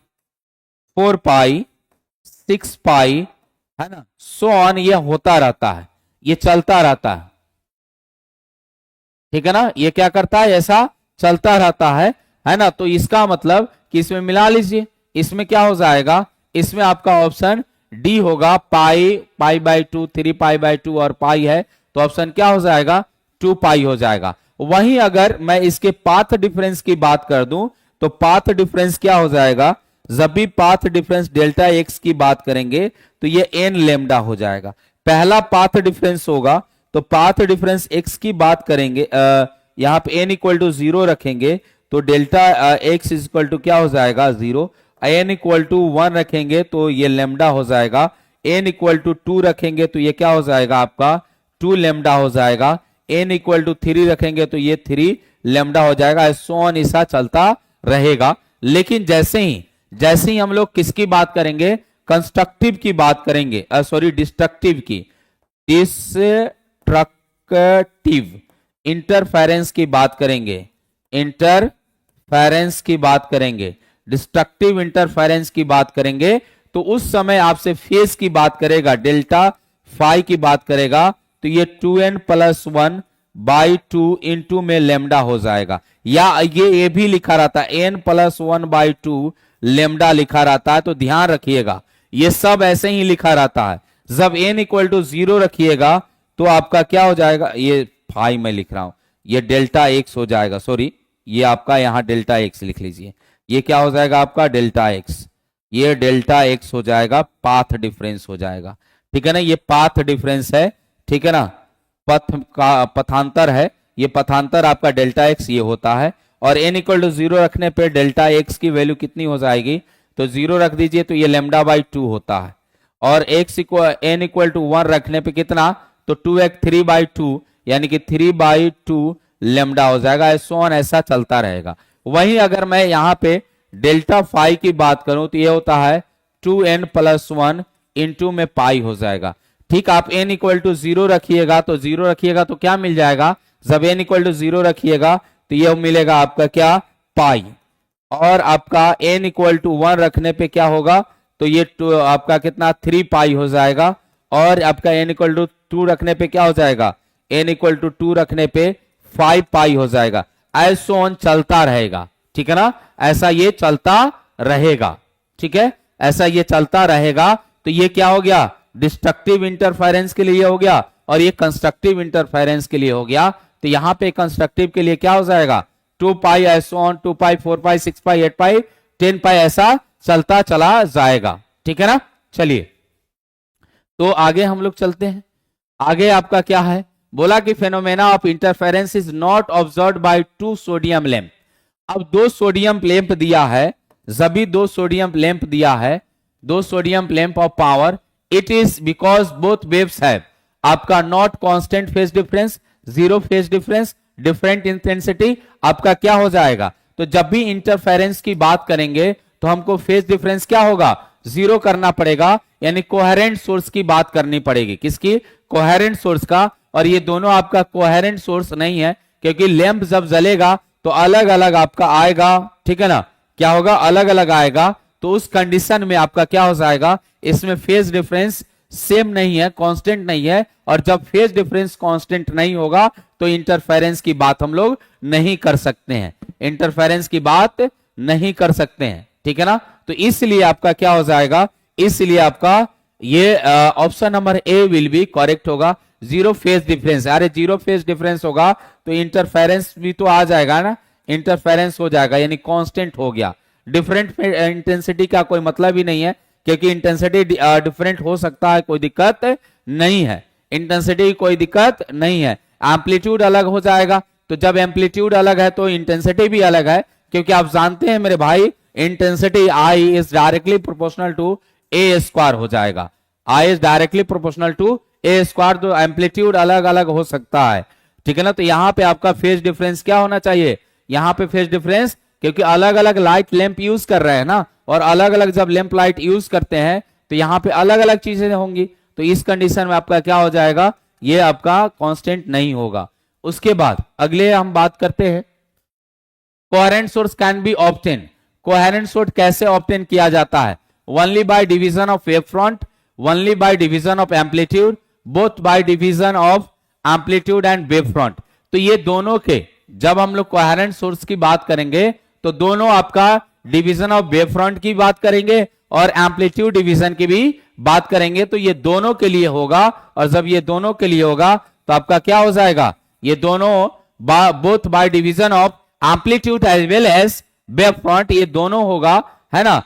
4 पाई, 6 पाई, है ना, सो ऑन, ये होता रहता है, ये चलता रहता है, ठीक है ना। ये क्या करता है, ऐसा चलता रहता है ना। तो इसका मतलब कि इसमें मिला लीजिए, इसमें क्या हो जाएगा, इसमें आपका ऑप्शन डी होगा, पाई बाई 2, 3 पाई बाई 2 और पाई है, तो ऑप्शन क्या हो जाएगा, 2 पाई हो जाएगा। वहीं अगर मैं इसके पाथ डिफरेंस की बात कर दूं तो पाथ डिफरेंस क्या हो जाएगा, जब भी पाथ डिफरेंस डेल्टा एक्स की बात करेंगे तो ये एन लेमडा हो जाएगा। पहला पाथ डिफरेंस होगा तो पाथ डिफरेंस एक्स की बात करेंगे, यहां पे एन इक्वल टू 0 रखेंगे तो डेल्टा एक्स इक्वल टू क्या हो जाएगा 0। एन इक्वल टू 1 रखेंगे तो ये लेमडा हो जाएगा। एन इक्वल टू 2 रखेंगे तो ये क्या हो जाएगा आपका 2 लेमडा हो जाएगा। एन इक्वल टू 3 रखेंगे तो ये 3 लेमडा हो जाएगा। सो ऑन ऐसा चलता रहेगा। लेकिन जैसे ही हम लोग किसकी बात करेंगे, कंस्ट्रक्टिव की बात करेंगे, सॉरी डिस्ट्रक्टिव की, डिस्ट्रक्टिव इंटरफेरेंस की बात करेंगे, इंटरफेरेंस की बात करेंगे, डिस्ट्रक्टिव इंटरफेरेंस की बात करेंगे तो उस समय आपसे फेज की बात करेगा, डेल्टा फाई की बात करेगा तो ये 2n+1/2 इंटू में लेमडा हो जाएगा। या ये भी लिखा रहता है n+1/2 लेमडा लिखा रहता है। तो ध्यान रखिएगा ये सब ऐसे ही लिखा रहता है। जब n इक्वल टू 0 रखिएगा तो आपका क्या हो जाएगा, ये फाई में लिख रहा हूं, ये डेल्टा एक्स हो जाएगा, सॉरी ये आपका यहां डेल्टा एक्स लिख लीजिए, ये क्या हो जाएगा आपका डेल्टा एक्स, ये डेल्टा एक्स हो जाएगा, पाथ डिफरेंस हो जाएगा। ठीक है ना, ये पाथ डिफरेंस है, ठीक है ना, पथ का पथांतर है, ये पथांतर आपका डेल्टा एक्स ये होता है। और n इक्वल टू 0 रखने पे डेल्टा एक्स की वैल्यू कितनी हो जाएगी, तो 0 रख दीजिए तो ये लेमडा/2 होता है। और n इक्वल टू 1 रखने पे कितना, तो 2x 3/2 यानी कि 3/2 लेमडा हो जाएगा। सो ऑन ऐसा चलता रहेगा। वहीं अगर मैं यहां पे डेल्टा फाई की बात करूं तो ये होता है 2n+1 इंटू में पाई हो जाएगा। ठीक, आप n इक्वल टू 0 रखिएगा तो 0 रखिएगा तो क्या मिल जाएगा, जब n इक्वल टू 0 रखिएगा तो ये मिलेगा आपका क्या पाई। और आपका n इक्वल टू 1 रखने पे क्या होगा, तो ये आपका कितना 3 पाई हो जाएगा। और आपका n इक्वल टू 2 रखने पे क्या हो जाएगा, n इक्वल टू 2 रखने पे 5 पाई हो जाएगा। ऐसो ऑन चलता रहेगा। ठीक है ना, ऐसा ये चलता रहेगा। ठीक है, ऐसा ये चलता रहेगा। तो ये क्या हो गया, डिस्ट्रक्टिव इंटरफेरेंस के लिए हो गया और ये कंस्ट्रक्टिव इंटरफेरेंस के लिए हो गया। तो यहां पे कंस्ट्रक्टिव के लिए क्या हो जाएगा 2 पाई, ऐसो ऑन 2 पाई, 4 पाई, 6 पाई, 8 पाई, 10 पाई, ऐसा चलता चला जाएगा। ठीक है ना, चलिए तो आगे हम लोग चलते हैं। आगे आपका क्या है, बोला कि phenomena of interference is not observed bye 2 sodium lamp. अब 2 सोडियम लैंप दिया है, सभी 2 सोडियम लैंप दिया है, 2 sodium lamp of power. It is because both waves have आपका not constant phase difference, 0 phase difference, different intensity. आपका क्या हो जाएगा, तो जब भी इंटरफेरेंस की बात करेंगे तो हमको फेज डिफरेंस क्या होगा 0 करना पड़ेगा, यानी कोहेरेंट सोर्स की बात करनी पड़ेगी। किसकी, कोहेरेंट सोर्स का। और ये दोनों आपका कोहेरेंट सोर्स नहीं है, क्योंकि लैंप जब जलेगा तो अलग अलग आपका आएगा। ठीक है ना, क्या होगा, अलग अलग आएगा। तो उस कंडीशन में आपका क्या हो जाएगा, इसमें फेज डिफरेंस सेम नहीं है, कांस्टेंट नहीं है। और जब फेज डिफरेंस कांस्टेंट नहीं होगा तो इंटरफेरेंस की बात हम लोग नहीं कर सकते हैं, इंटरफेरेंस की बात नहीं कर सकते हैं। ठीक है ना, तो इसलिए आपका क्या हो जाएगा, इसलिए आपका ये option number A will be correct होगा। 0 फेज डिफरेंस, अरे 0 फेज डिफरेंस होगा तो इंटरफेरेंस भी तो आ जाएगा ना, इंटरफेरेंस हो जाएगा, यानी कांस्टेंट हो गया। डिफरेंट इंटेंसिटी का कोई मतलब ही नहीं है, क्योंकि इंटेंसिटी डिफरेंट हो सकता है, कोई दिक्कत नहीं है, इंटेंसिटी की कोई दिक्कत नहीं है। एम्पलीट्यूड अलग हो जाएगा, तो जब एम्पलीट्यूड अलग है तो इंटेंसिटी भी अलग है, क्योंकि आप जानते हैं मेरे भाई intensity I is directly proportional to a square हो जाएगा। I is directly proportional to a square, तो एम्पलीट्यूड अलग अलग हो सकता है। ठीक है ना, तो यहां पे आपका फेज डिफरेंस क्या होना चाहिए, यहां पे फेज डिफरेंस, क्योंकि अलग अलग लाइट लैंप यूज कर रहे हैं ना, और अलग अलग जब लैंप लाइट यूज करते हैं तो यहां पे अलग अलग चीजें होंगी। तो इस कंडीशन में आपका क्या हो जाएगा, ये आपका कांस्टेंट नहीं होगा। उसके बाद अगले हम बात करते हैं coherent source can be obtain. Coherent source कैसे ऑब्टेन किया जाता है, only by division of wave front, only by division of amplitude, both by division of amplitude and wave front. तो ये दोनों के जब हम लोग कोहेरेंट सोर्स की बात करेंगे तो दोनों आपका डिवीजन ऑफ वेव फ्रंट की बात करेंगे और एम्पलीट्यूड डिवीजन की भी बात करेंगे। तो ये दोनों के लिए होगा, और जब ये दोनों के लिए होगा तो आपका क्या हो जाएगा, ये दोनों both by division of amplitude as well as wave front, ये दोनों होगा, है ना।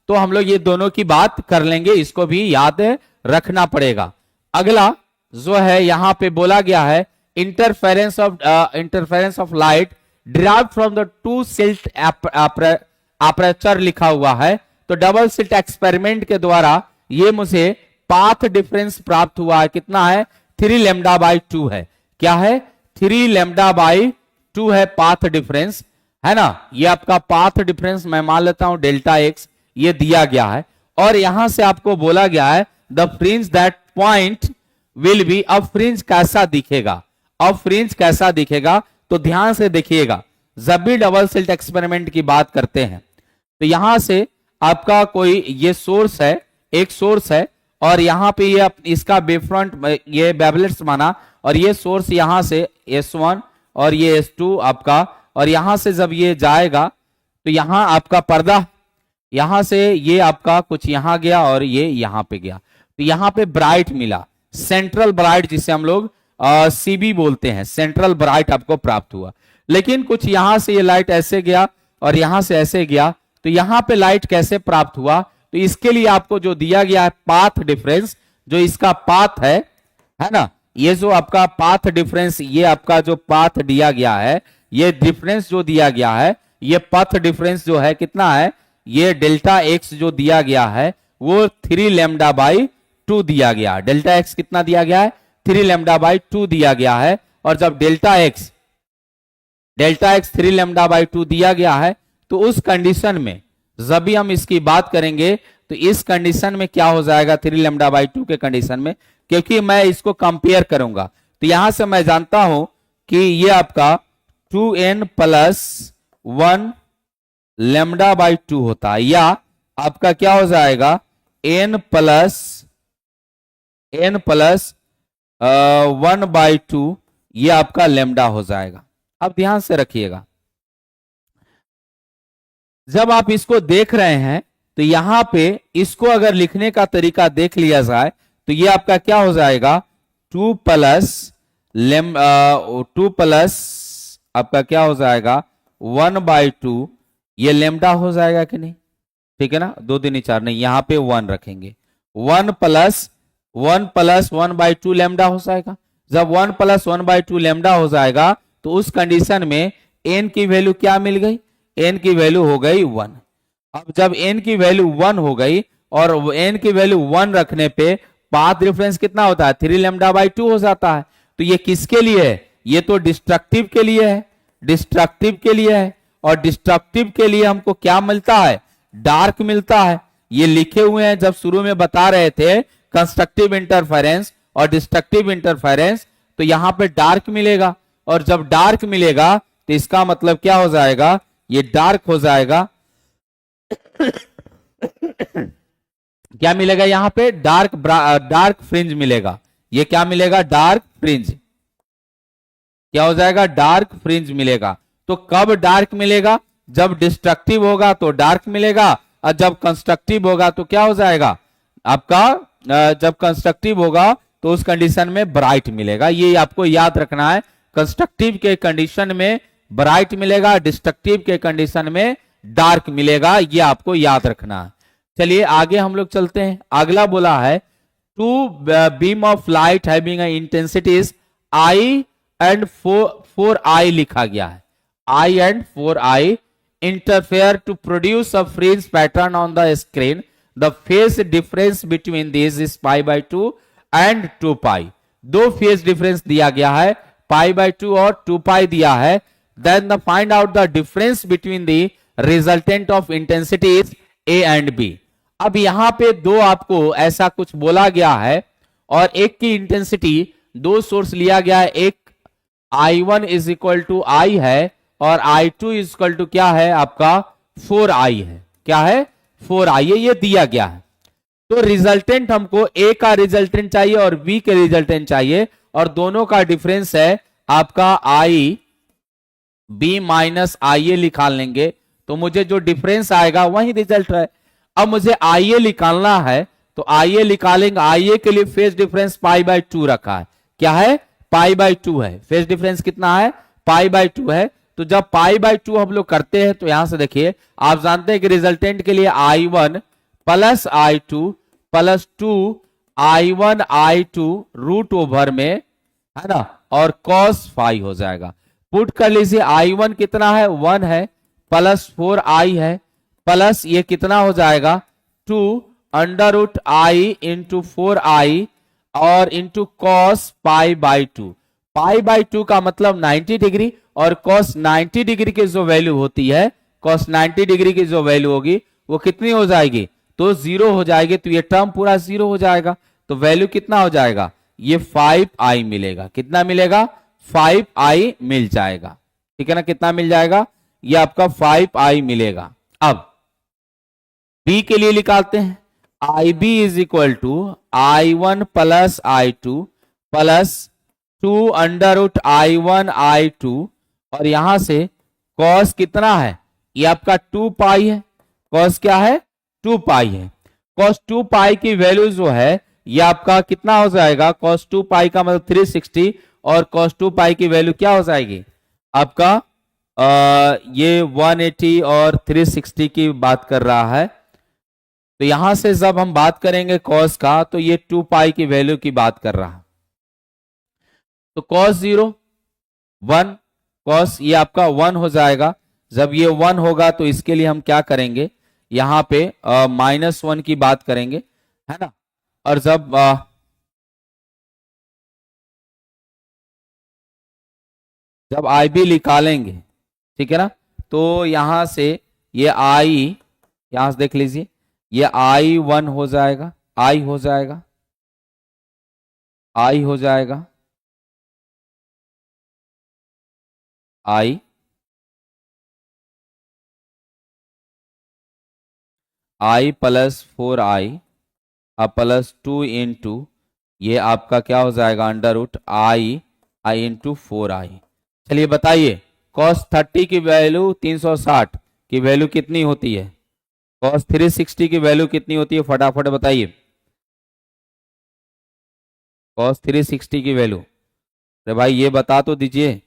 तो हम लोग ये दोनों की बात कर लेंगे, इसको भी याद रखना पड़ेगा। अगला जो है यहां पे बोला गया है interference of light derived from the two slit aperture लिखा हुआ है। तो डबल स्लिट एक्सपेरिमेंट के द्वारा ये मुझे पाथ डिफरेंस प्राप्त हुआ है, कितना है 3 लैम्डा बाई 2 है। क्या है 3 लैम्डा बाई 2 है पाथ डिफरेंस, है ना। ये आपका पाथ डिफरेंस मैं मान लेता हूं डेल्टा एक्स, ये दिया गया है। और यहां से आपको बोला गया है the fringe that point will be, अब फ्रिंज कैसा दिखेगा, अब फ्रिंज कैसा दिखेगा तो ध्यान से देखिएगा। जब भी डबल स्लिट एक्सपेरिमेंट की बात करते हैं तो यहां से आपका कोई ये सोर्स है, एक सोर्स है, और यहां पे ये इसका बेफ्रंट ये वेवलेट्स माना, और ये सोर्स यहां से S1 और ये S2 आपका, और यहां से जब ये जाएगा तो यहां आपका पर्दा, यहां से ये आपका कुछ यहां गया और ये यहां पे गया, तो यहां पे ब्राइट मिला, सेंट्रल ब्राइट जिसे हम लोग CB बोलते हैं, सेंट्रल ब्राइट आपको प्राप्त हुआ। लेकिन कुछ यहां से ये लाइट ऐसे गया और यहां से ऐसे गया, तो यहां पे लाइट कैसे प्राप्त हुआ, तो इसके लिए आपको जो दिया गया है पाथ डिफरेंस, जो इसका पाथ है ना, ये जो आपका पाथ डिफरेंस, ये आपका जो पाथ दिया गया है, ये डिफरेंस जो दिया गया है, ये पाथ डिफरेंस जो है कितना है, ये डेल्टा एक्स जो दिया गया है वो 3 लैम्डा बाई 2 दिया गया। डेल्टा एक्स कितना दिया गया है 3 लैम्डा बाई 2 दिया गया है। और जब डेल्टा एक्स 3 लैम्डा बाई 2 दिया गया है तो उस कंडीशन में जब भी हम इसकी बात करेंगे तो इस कंडीशन में क्या हो जाएगा 3 लैम्डा बाई 2 के कंडीशन में, क्योंकि मैं इसको कंपेयर करूंगा तो यहां से मैं जानता हूं कि ये आपका 2n प्लस 1 लैम्डा बाई 2 होता है, या आपका क्या हो जाएगा n प्लस 1 बाई 2, ये आपका लैम्डा हो जाएगा। अब ध्यान से रखिएगा, जब आप इसको देख रहे हैं तो यहां पे इसको अगर लिखने का तरीका देख लिया जाए तो ये आपका क्या हो जाएगा 2 प्लस आपका क्या हो जाएगा 1 बाई 2, ये लेमडा हो जाएगा कि नहीं, ठीक है ना, 2 दूनी 4 नहीं, यहां पे 1 रखेंगे, 1 प्लस 1 बाई 2 लेमडा हो जाएगा। जब 1 प्लस 1 बाई 2 लेमडा हो जाएगा तो उस कंडीशन में n की वैल्यू क्या मिल गई, n की वैल्यू हो गई 1। अब जब n की वैल्यू 1 हो गई और n की वैल्यू 1 रखने पे पाथ डिफरेंस कितना होता है 3 लैम्डा बाई 2 हो जाता है। तो ये किसके लिए है, ये तो डिस्ट्रक्टिव के लिए है, डिस्ट्रक्टिव के लिए है, और डिस्ट्रक्टिव के लिए हमको क्या मिलता है डार्क मिलता है। ये लिखे हुए हैं, जब शुरू में बता रहे थे कंस्ट्रक्टिव इंटरफेरेंस और डिस्ट्रक्टिव इंटरफेरेंस, तो यहां पे डार्क मिलेगा, और जब डार्क मिलेगा तो इसका मतलब क्या हो जाएगा, ये डार्क हो जाएगा क्या मिलेगा यहां पे डार्क फ्रिंज मिलेगा। ये क्या मिलेगा डार्क फ्रिंज, क्या हो जाएगा डार्क फ्रिंज मिलेगा। तो कब डार्क मिलेगा, जब डिस्ट्रक्टिव होगा तो डार्क मिलेगा, और जब कंस्ट्रक्टिव होगा तो क्या हो जाएगा आपका, जब कंस्ट्रक्टिव होगा तो उस कंडीशन में ब्राइट मिलेगा। ये आपको याद रखना है, कंस्ट्रक्टिव के कंडीशन में ब्राइट मिलेगा, डिस्ट्रक्टिव के कंडीशन में डार्क मिलेगा, ये आपको याद रखना है। चलिए आगे हम लोग चलते हैं। अगला बोला है 2 beam of light having intensities I and 4I लिखा गया है, I and 4I interfere to produce a fringe pattern on the screen. The phase difference between these is pi by 2 and 2 pi. 2 phase difference दिया गया है, pi by 2 और 2 पाई दिया है। Then the find out the difference between the resultant of intensities A and B. अब यहां पे दो आपको ऐसा कुछ बोला गया है, और एक की इंटेंसिटी 2 सोर्स लिया गया है, एक I1 is equal to I है और I2 इज इक्वल टू क्या है आपका 4I है, क्या है 4I है, ये दिया गया है। तो रिजल्टेंट हमको A का रिजल्टेंट चाहिए और B के रिजल्टेंट चाहिए, और दोनों का डिफरेंस है आपका I B माइनस IA निकाल लेंगे तो मुझे जो डिफरेंस आएगा वही रिजल्ट है। अब मुझे IA निकालना है तो IA निकालेंगे, IA के लिए फेज डिफरेंस पाई बाई 2 रखा है, क्या है पाई बाई 2 है, फेज डिफरेंस कितना है पाई बाई 2 है। तो जब पाई बाई 2 हम लोग करते हैं तो यहां से देखिए आप जानते हैं कि रिजल्टेंट के लिए I1 plus I2 plus 2 I1 I2 root over में, है ना, और cos फाई हो जाएगा। पुट कर लीजिए, I1 कितना है 1 है, प्लस 4i है, प्लस ये कितना हो जाएगा 2 under root I into 4i और into cos pi by 2। Pi by 2 का मतलब 90 डिग्री, और कॉस 90 डिग्री की जो वैल्यू होती है, कॉस 90 डिग्री की जो वैल्यू होगी वो कितनी हो जाएगी, तो 0 हो जाएगी। तो ये टर्म पूरा 0 हो जाएगा, तो वैल्यू कितना हो जाएगा, ये 5i मिलेगा। कितना मिलेगा, 5i मिल जाएगा। ठीक है ना, कितना मिल जाएगा, ये आपका 5i मिलेगा। अब बी के लिए निकालते हैं, IB is equal to I1 plus I2 plus 2 under root I1 I2, और यहां से कॉस कितना है, ये आपका 2 पाई है। कॉस क्या है, 2 पाई है। कॉस 2 पाई की वैल्यू जो है ये आपका कितना हो जाएगा, कॉस 2 पाई का मतलब 360, और कॉस 2 पाई की वैल्यू क्या हो जाएगी आपका ये 180 और 360 की बात कर रहा है। तो यहां से जब हम बात करेंगे कॉस का, तो ये 2 पाई की वैल्यू की बात कर रहा है। तो कॉस 0 1, कॉस ये आपका 1 हो जाएगा। जब ये 1 होगा तो इसके लिए हम क्या करेंगे, यहां पे -1 की बात करेंगे, है ना। और जब IB निकालेंगे, ठीक है ना, तो यहां से ये यहां से देख लीजिए, ये I1 हो जाएगा, I हो जाएगा, I हो जाएगा, I plus 4i plus 2 into ये आपका क्या हो जाएगा under root I into 4i। चलिए बताइए, cos 30 की वैल्यू 360 की वैल्यू कितनी होती है, cos 360 की वैल्यू कितनी होती है, फटाफट बताइए। cos 360 की वैल्यू, अरे भाई ये बता तो दीजिए।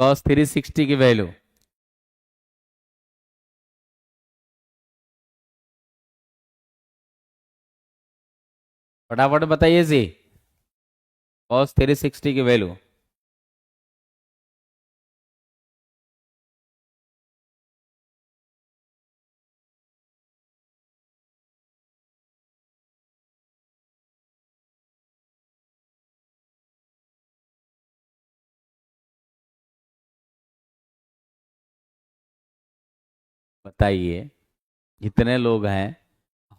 cos 360 की वैल्यू फटाफट बताइए जी, cos 360 की वैल्यू। बताइए, जितने लोग हैं,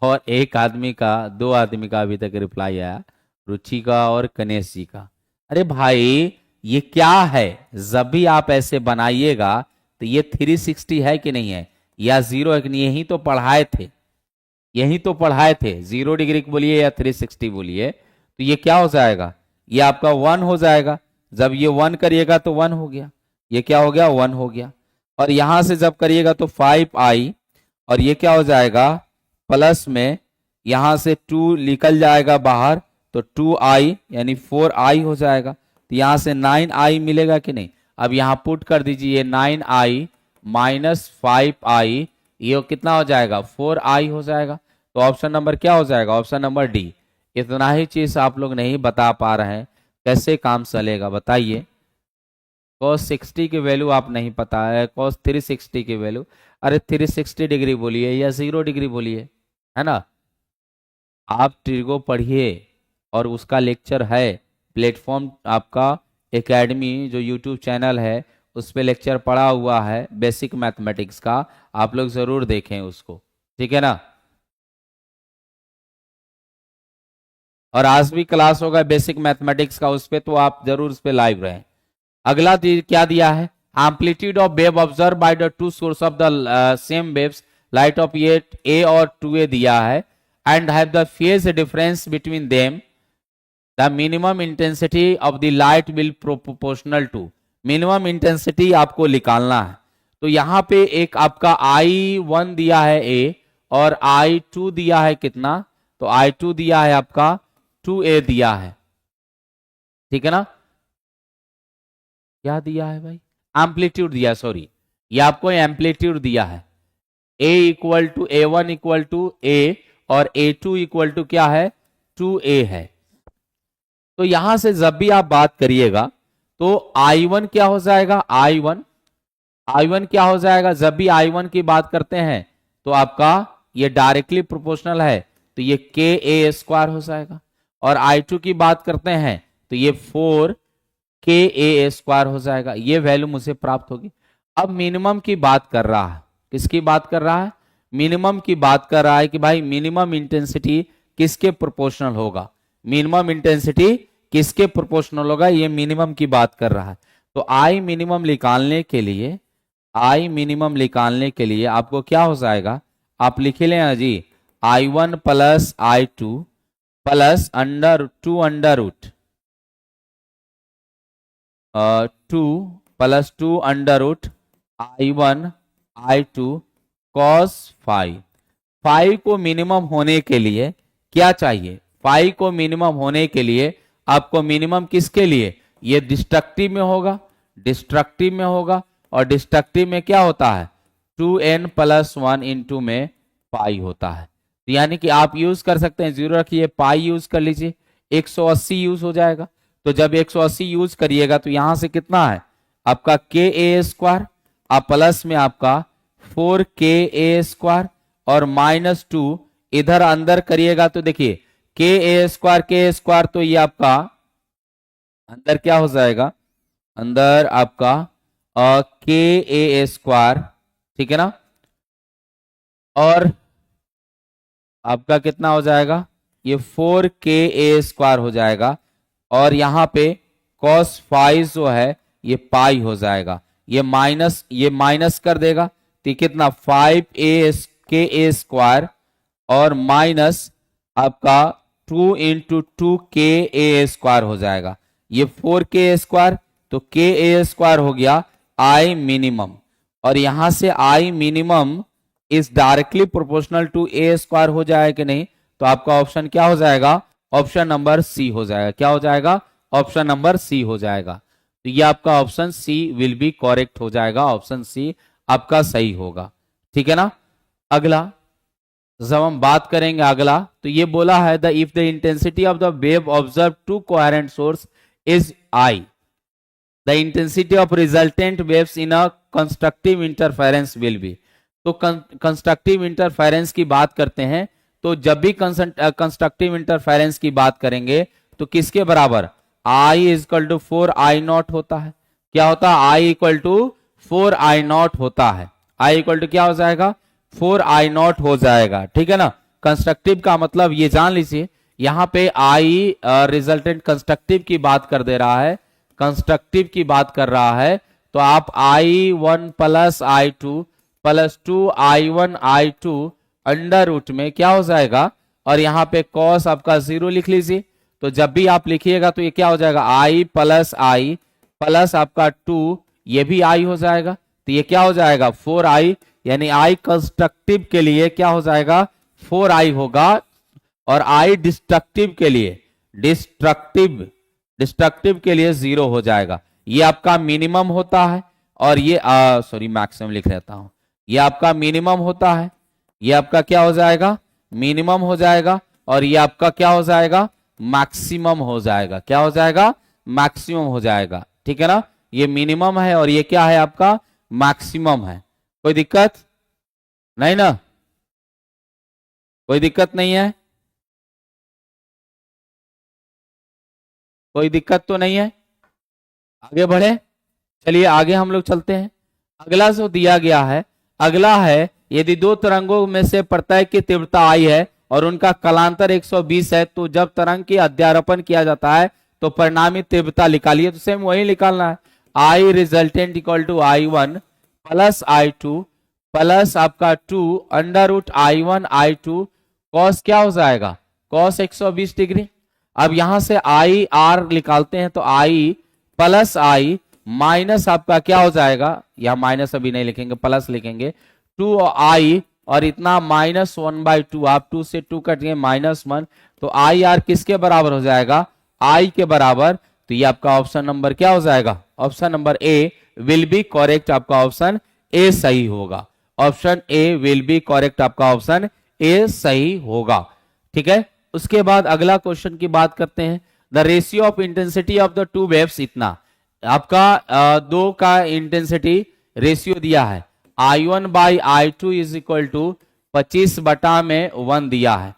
और एक आदमी का, 2 आदमी का अभी तक रिप्लाई आया, रुचि का और गणेश जी का। अरे भाई ये क्या है, जब भी आप ऐसे बनाइएगा तो ये 360 है कि नहीं है, या 0 है कि नहीं, यही तो पढ़ाए थे, यही तो पढ़ाए थे। 0 डिग्री बोलिए या 360 बोलिए, तो ये क्या हो जाएगा, ये आपका 1 हो जाएगा। जब ये 1 करिएगा तो 1 हो गया, ये क्या हो गया, 1 हो गया। और यहां से जब करिएगा तो 5i, और ये क्या हो जाएगा प्लस में, यहां से 2 निकल जाएगा बाहर, तो 2i यानी 4i हो जाएगा। तो यहां से 9i मिलेगा कि नहीं। अब यहां पुट कर दीजिए 9i माइनस 5i, ये कितना हो जाएगा 4i हो जाएगा। तो ऑप्शन नंबर क्या हो जाएगा, ऑप्शन नंबर डी। इतना ही चीज आप लोग नहीं बता पा रहे हैं, कैसे काम चलेगा बताइए। cos 60 की वैल्यू आप नहीं पता है, cos 360 की वैल्यू, अरे 360 डिग्री बोलिए या 0 डिग्री बोलिए, है ना। आप ट्रिगो पढ़िए, और उसका लेक्चर है प्लेटफॉर्म आपका एकेडमी जो यूट्यूब चैनल है, उस पे लेक्चर पड़ा हुआ है बेसिक मैथमेटिक्स का, आप लोग जरूर देखें उसको, ठीक है ना। और आज भी क्लास होगा बेसिक मैथमेटिक्स का, उस पे तो आप जरूर उस पे लाइव रहें। अगला क्या दिया है, amplitude of wave observe by the two source of the same waves, light of a और 2a दिया है, and have the phase difference between them, the minimum intensity of the light will proportional to, minimum intensity आपको निकालना है। तो यहां पे एक आपका I1 दिया है A और I2 दिया है कितना, तो I2 दिया है आपका 2A दिया है, ठीक है ना। क्या दिया है भाई, एम्पलीट्यूड दिया, सॉरी ये आपको एम्पलीट्यूड दिया है। A equal to A1 equal to A और A2 इक्वल टू क्या है 2A है। तो यहां से जब भी आप बात करिएगा तो I1 क्या हो जाएगा, I1 क्या हो जाएगा, जब भी I1 की बात करते हैं तो आपका ये डायरेक्टली प्रोपोर्शनल है तो ये KA² हो जाएगा, और I2 की बात करते हैं तो ये 4KA² हो जाएगा। ये वैल्यू मुझे प्राप्त होगी। अब मिनिमम की बात कर रहा है, किसकी बात कर रहा है, मिनिमम की बात कर रहा है कि भाई मिनिमम इंटेंसिटी किसके प्रोपोर्शनल होगा, मिनिमम इंटेंसिटी किसके प्रोपोर्शनल होगा, ये मिनिमम की बात कर रहा है। तो आई मिनिमम निकालने के लिए आपको क्या हो जाएगा, आप लिख लेना जी I1 plus I2 plus under root 2 plus 2 under root I1 I2 cos 5 को मिनिमम होने के लिए क्या चाहिए, 5 को मिनिमम होने के लिए आपको मिनिमम किसके लिए, ये डिस्ट्रक्टिव में होगा और डिस्ट्रक्टिव में क्या होता है 2n प्लस 1 इंटू में पाई होता है। तो यानी कि आप यूज कर सकते हैं, 0 रखिए पाई यूज कर लीजिए, 180 यूज हो जाएगा। तो जब 180 यूज करिएगा तो यहां से कितना है आपका KA², आप प्लस में आपका 4KA² और -2 इधर अंदर करिएगा तो देखिए KA² तो ये आपका अंदर क्या हो जाएगा, अंदर आपका KA², ठीक है ना, और आपका कितना हो जाएगा, ये 4KA² हो जाएगा, और यहां पे cos 5 जो है ये पाई हो जाएगा, ये माइनस कर देगा तो कितना 5KA² और माइनस आपका 2 इंटू 2KA² हो जाएगा, ये 4KA² तो KA² हो गया I मिनिमम, और यहां से I minimum is directly proportional to A² हो जाएगा कि नहीं, तो आपका ऑप्शन क्या हो जाएगा, ऑप्शन नंबर सी हो जाएगा। क्या हो जाएगा, ऑप्शन नंबर सी हो जाएगा। तो ये आपका option C will be correct हो जाएगा, ऑप्शन सी आपका सही होगा, ठीक है ना। अगला जब हम बात करेंगे अगला, तो ये बोला है the if the intensity of the wave observe to coherent source is I, the intensity of resultant waves in a constructive interference will be. तो कंस्ट्रक्टिव इंटरफेरेंस की बात करते हैं तो जब भी कंस्ट्रक्टिव इंटरफेरेंस की बात करेंगे तो किसके बराबर, I इक्वल टू 4I0 होता है। क्या होता है, I इक्वल टू 4I0 होता है। I इक्वल टू क्या हो जाएगा 4I0 हो जाएगा, ठीक है ना। कंस्ट्रक्टिव का मतलब ये जान लीजिए, यहां पे I रिजल्टेंट कंस्ट्रक्टिव की बात कर दे रहा है, कंस्ट्रक्टिव की बात कर रहा है, तो आप I1 plus I2 plus 2I1 I2 under root में क्या हो जाएगा, और यहां पे cos आपका 0 लिख लीजिए। तो जब भी आप लिखिएगा तो ये क्या हो जाएगा I प्लस आपका 2, ये भी I हो जाएगा, तो ये क्या हो जाएगा 4I, यानी I कंस्ट्रक्टिव के लिए क्या हो जाएगा 4I होगा, और I डिस्ट्रक्टिव के लिए 0 हो जाएगा। ये आपका मिनिमम होता है, और ये सॉरी मैक्सिमम लिख रहता हूं, ये आपका मिनिमम होता है, ये आपका क्या हो जाएगा मिनिमम हो जाएगा, और ये आपका क्या हो जाएगा मैक्सिमम हो जाएगा। क्या हो जाएगा मैक्सिमम हो जाएगा, ठीक है ना। ये मिनिमम है और ये क्या है आपका मैक्सिमम है। कोई दिक्कत नहीं ना, कोई दिक्कत नहीं है, कोई दिक्कत तो नहीं है, आगे बढ़े। चलिए आगे हम लोग चलते हैं। अगला जो दिया गया है, अगला है यदि दो तरंगों में से प्रत्येक की तीव्रता I है और उनका कलांतर 120 है, तो जब तरंग की अध्यारोपण किया जाता है तो परिणामी तीव्रता निकालिए। तो सेम वही निकालना है, I resultant equal to I1 plus I2 plus आपका 2 under root I1 I2 cos क्या हो जाएगा कॉस 120 डिग्री। अब यहां से I R निकालते हैं तो I प्लस I माइनस आपका क्या हो जाएगा, या माइनस अभी नहीं लिखेंगे, प्लस लिखेंगे 2i, और इतना -1/2, आप 2 से 2 कट गए -1, तो आई आर किसके बराबर हो जाएगा, i के बराबर। तो ये आपका ऑप्शन नंबर क्या हो जाएगा, option number A will be correct, आपका ऑप्शन ए सही होगा। Option A will be correct, आपका ऑप्शन ए सही होगा। ठीक है, उसके बाद अगला क्वेश्चन की बात करते हैं। The ratio of intensity of the two waves, इतना आपका दो का इंटेंसिटी रेशियो दिया है, I1/I2 इज इक्वल टू 25/1 दिया है।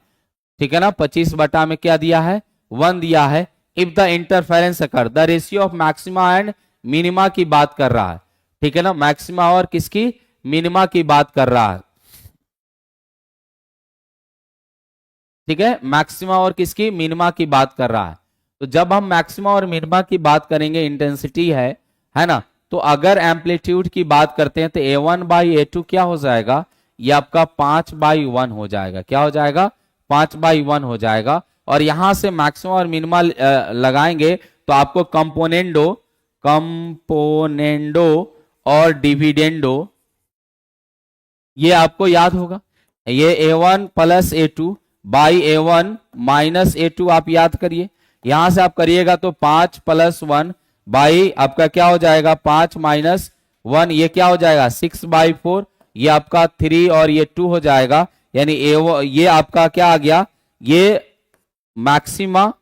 ठीक है ना, 25 में क्या दिया है, 1 दिया है। If the interference occur, the ratio of maxima and minima की बात कर रहा है। ठीक है ना, मैक्सिमा और किसकी, मिनिमा की बात कर रहा है। ठीक है, मैक्सिमा और किसकी, मिनिमा की बात कर रहा है। तो जब हम मैक्सिमा और मिनिमा की बात करेंगे, इंटेंसिटी है ना, तो अगर एम्पलीट्यूड की बात करते हैं तो A1/A2 क्या हो जाएगा, ये आपका 5/1 हो जाएगा। क्या हो जाएगा, 5/1 हो जाएगा। और यहां से मैक्सिमा और मिनिमा लगाएंगे तो आपको कंपोनेंडो और डिविडेंडो ये आपको याद होगा। ये A1 + A2 by A1 - A2 आप याद करिए। यहां से आप करिएगा तो 5 + 1 बाई आपका क्या हो जाएगा, 5 - 1, ये क्या हो जाएगा 6/4, ये आपका 3 और ये 2 हो जाएगा। यानी ये आपका क्या आ गया, ये मैक्सिमा,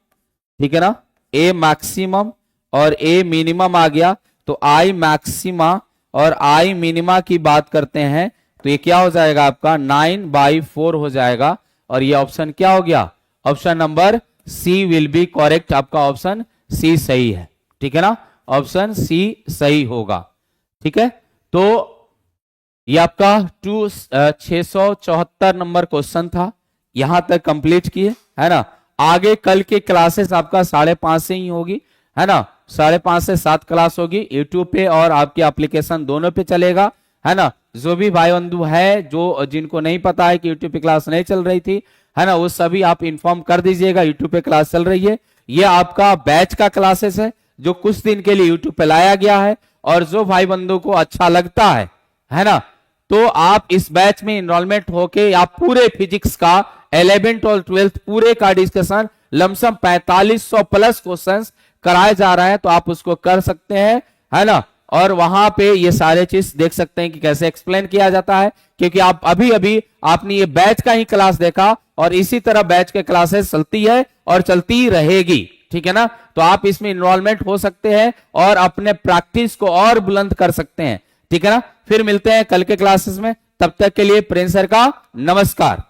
ठीक है ना, ए मैक्सिमम और ए मिनिमम आ गया। तो आई मैक्सिमा और आई मिनिमा की बात करते हैं तो ये क्या हो जाएगा आपका 9/4 हो जाएगा। और ये ऑप्शन क्या हो गया, option number C will be correct, आपका ऑप्शन सी सही है। ठीक है ना, ऑप्शन सी सही होगा। ठीक है, तो ये आपका 674 नंबर क्वेश्चन था, यहां तक कंप्लीट किए, है ना। आगे कल की क्लासेस आपका 5:30 से ही होगी, है ना, 5:30 से 7 क्लास होगी यूट्यूब पे और आपके एप्लीकेशन दोनों पे चलेगा, है ना। जो भी भाई बंधु है जो जिनको नहीं पता है कि यूट्यूब पे क्लास नहीं चल रही थी, है ना, वो सभी आप इन्फॉर्म कर दीजिएगा यूट्यूब पे क्लास चल रही है। ये आपका बैच का क्लासेस है जो कुछ दिन के लिए यूट्यूब पे लाया गया है। और जो भाई बंधु को अच्छा लगता है ना, तो आप इस बैच में इनरोलमेंट होके आप पूरे फिजिक्स का 11th और 12th पूरे का डिस्कशन लमसम 4500+ क्वेश्चंस कराए जा रहा है, तो आप उसको कर सकते हैं, है ना। और वहां पे ये सारे चीज देख सकते हैं कि कैसे एक्सप्लेन किया जाता है, क्योंकि आप अभी आपने ये बैच का ही क्लास देखा और इसी तरह बैच के क्लासेस चलती है और चलती रहेगी। ठीक है ना, तो आप इसमें इनरोलमेंट हो सकते हैं और अपने प्रैक्टिस को और बुलंद कर सकते हैं। ठीक है ना, फिर मिलते हैं कल के क्लासेस में, तब तक के लिए प्रिंस सर का नमस्कार।